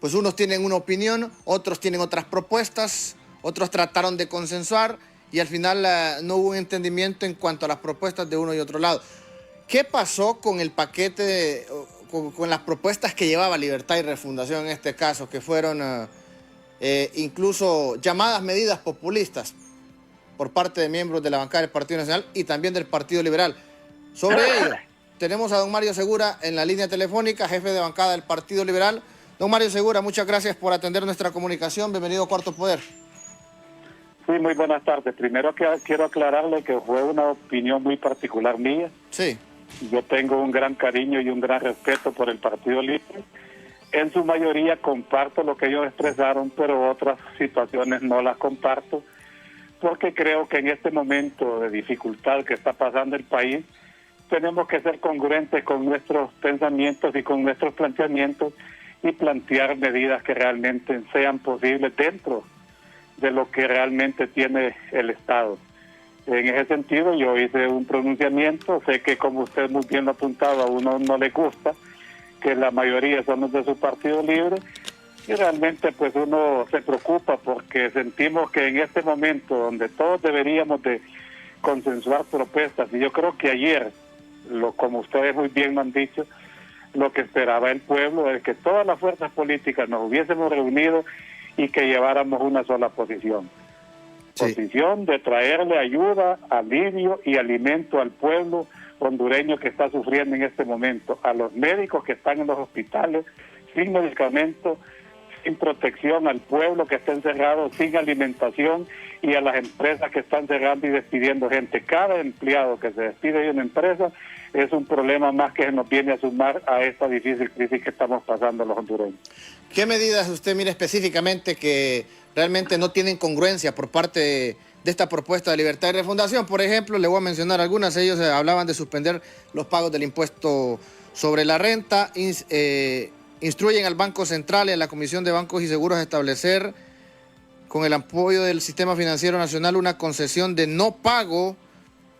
B: pues unos tienen una opinión, otros tienen otras propuestas, otros trataron de consensuar y al final no hubo un entendimiento en cuanto a las propuestas de uno y otro lado. ¿Qué pasó con el paquete, con las propuestas que llevaba Libertad y Refundación en este caso, que fueron incluso llamadas medidas populistas por parte de miembros de la bancada del Partido Nacional y también del Partido Liberal? Sobre ello, tenemos a don Mario Segura en la línea telefónica, jefe de bancada del Partido Liberal. Don Mario Segura, muchas gracias por atender nuestra comunicación. Bienvenido a Cuarto Poder.
G: Sí, muy buenas tardes. Primero quiero aclararle que fue una opinión muy particular mía.
B: Sí.
G: Yo tengo un gran cariño y un gran respeto por el Partido Libre. En su mayoría comparto lo que ellos expresaron, pero otras situaciones no las comparto, porque creo que en este momento de dificultad que está pasando el país, tenemos que ser congruentes con nuestros pensamientos y con nuestros planteamientos y plantear medidas que realmente sean posibles dentro de lo que realmente tiene el Estado. En ese sentido yo hice un pronunciamiento, sé que como usted muy bien lo ha apuntado, a uno no le gusta, que la mayoría somos de su Partido Libre, y realmente pues uno se preocupa porque sentimos que en este momento donde todos deberíamos de consensuar propuestas, y yo creo que ayer, como ustedes muy bien me han dicho, lo que esperaba el pueblo es que todas las fuerzas políticas nos hubiésemos reunido y que lleváramos una sola posición. Sí. Posición de traerle ayuda, alivio y alimento al pueblo hondureño que está sufriendo en este momento, a los médicos que están en los hospitales sin medicamentos, sin protección, al pueblo que está encerrado sin alimentación y a las empresas que están cerrando y despidiendo gente. Cada empleado que se despide de una empresa es un problema más que nos viene a sumar a esta difícil crisis que estamos pasando los hondureños.
B: ¿Qué medidas usted mira específicamente que realmente no tienen congruencia por parte de esta propuesta de Libertad y Refundación? Por ejemplo, le voy a mencionar algunas. Ellos hablaban de suspender los pagos del impuesto sobre la renta, instruyen al Banco Central y a la Comisión de Bancos y Seguros a establecer, con el apoyo del Sistema Financiero Nacional, una concesión de no pago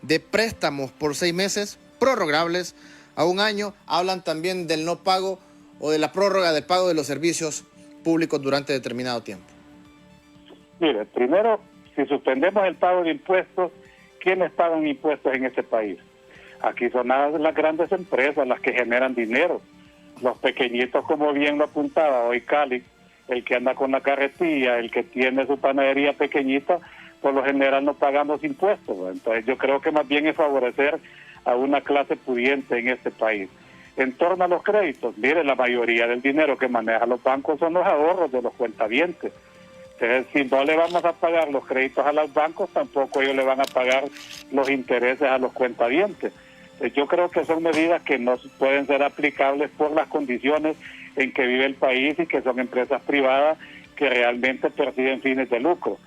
B: de préstamos por 6 meses, prorrogables a 1 año. Hablan también del no pago o de la prórroga del pago de los servicios públicos durante determinado tiempo.
G: Mire, primero, si suspendemos el pago de impuestos, ¿quiénes pagan impuestos en este país? Aquí son las grandes empresas las que generan dinero. Los pequeñitos, como bien lo apuntaba hoy Cali, el que anda con la carretilla, el que tiene su panadería pequeñita, por lo general no pagamos impuestos. Entonces yo creo que más bien es favorecer a una clase pudiente en este país. En torno a los créditos, mire, la mayoría del dinero que manejan los bancos son los ahorros de los cuentavientes. Entonces, si no le vamos a pagar los créditos a los bancos, tampoco ellos le van a pagar los intereses a los cuentavientes. Yo creo que son medidas que no pueden ser aplicables por las condiciones en que vive el país y que son empresas privadas que realmente persiguen fines de lucro.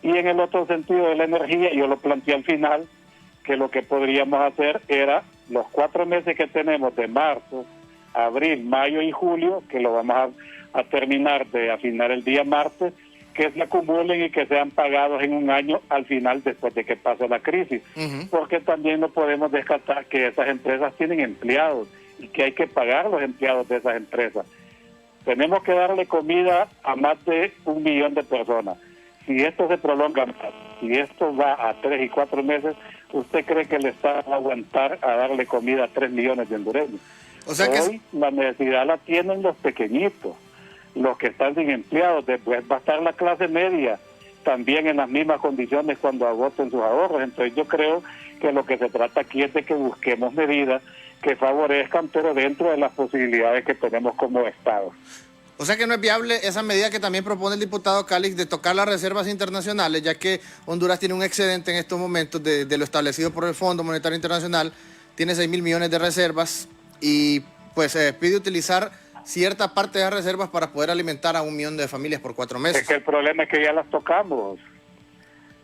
G: Y en el otro sentido de la energía, yo lo planteé al final, que lo que podríamos hacer era los 4 meses que tenemos de marzo, abril, mayo y julio, que lo vamos a terminar de afinar el día martes, que se acumulen y que sean pagados en 1 año al final después de que pase la crisis. Porque también no podemos descartar que esas empresas tienen empleados y que hay que pagar a los empleados de esas empresas. Tenemos que darle comida a más de 1 millón de personas. Si esto se prolonga más, si esto va a 3 y 4 meses, ¿usted cree que el Estado va a aguantar a darle comida a 3 millones de hondureños?
B: O sea que
G: Hoy la necesidad la tienen los pequeñitos, los que están sin empleados. Después va a estar la clase media también en las mismas condiciones cuando agoten sus ahorros. Entonces yo creo que lo que se trata aquí es de que busquemos medidas que favorezcan, pero dentro de las posibilidades que tenemos como Estado.
B: O sea que no es viable esa medida que también propone el diputado Calix de tocar las reservas internacionales, ya que Honduras tiene un excedente en estos momentos de lo establecido por el Fondo Monetario Internacional, tiene 6.000 millones de reservas y pues pide utilizar cierta parte de las reservas para poder alimentar a 1 millón de familias por 4 meses.
G: Es que el problema es que ya las tocamos.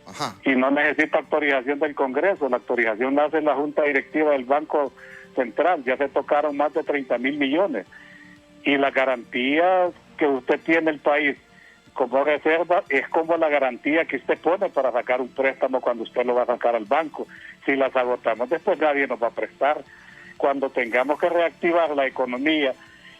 B: Ajá.
G: Y no necesita autorización del Congreso, la autorización la hace la Junta Directiva del Banco Central, ya se tocaron más de 30.000 millones. Y la garantía que usted tiene el país como reserva es como la garantía que usted pone para sacar un préstamo cuando usted lo va a sacar al banco. Si las agotamos, después nadie nos va a prestar. Cuando tengamos que reactivar la economía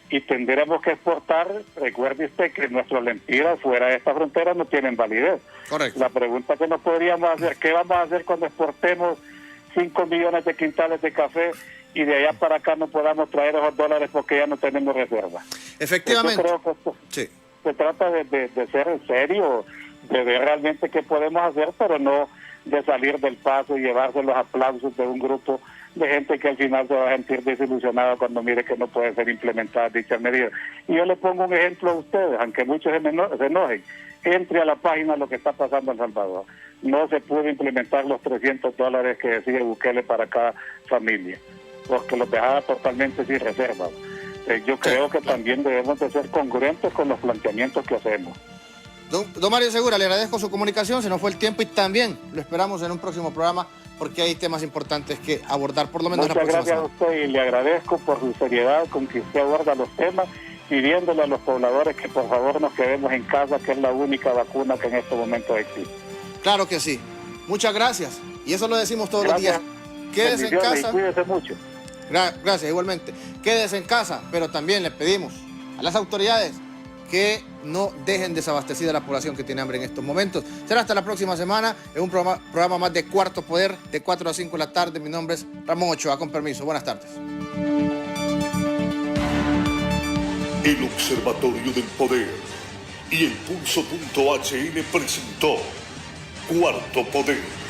G: y tendremos que exportar, recuerde usted que nuestros lempiras fuera de esta frontera no tienen validez.
B: Correcto.
G: La pregunta que nos podríamos hacer, ¿qué vamos a hacer cuando exportemos 5 millones de quintales de café y de allá para acá no podamos traer esos dólares porque ya no tenemos reserva?
B: Efectivamente.
G: Yo creo que esto
B: Sí.
G: se trata de ser en serio, de ver realmente qué podemos hacer, pero no de salir del paso y llevarse los aplausos de un grupo de gente que al final se va a sentir desilusionada cuando mire que no puede ser implementada dicha medida. Y yo le pongo un ejemplo a ustedes, aunque muchos se enojen, entre a la página lo que está pasando en Salvador. No se pudo implementar los $300 que decía Bukele para cada familia, porque los dejaba totalmente sin reserva. Yo creo que también debemos de ser congruentes con los planteamientos que hacemos.
B: Don Mario Segura, le agradezco su comunicación, se nos fue el tiempo y también lo esperamos en un próximo programa porque hay temas importantes que abordar, por lo menos
G: Muchas
B: la próxima
G: gracias
B: semana.
G: a usted y le agradezco por su seriedad con que usted aborda los temas, pidiéndole a los pobladores que por favor nos quedemos en casa, que es la única vacuna que en estos momentos existe.
B: Claro que sí. Muchas gracias. Y eso lo decimos todos
G: Gracias.
B: los días. Quédese en
G: Bendiciones
B: casa.
G: y cuídese mucho.
B: Gracias, igualmente. Quédese en casa, pero también le pedimos a las autoridades que no dejen desabastecida a la población que tiene hambre en estos momentos. Será hasta la próxima semana en un programa más de Cuarto Poder, de 4 a 5 de la tarde. Mi nombre es Ramón Ochoa, con permiso. Buenas tardes.
A: El Observatorio del Poder y el Pulso.hn presentó Cuarto Poder.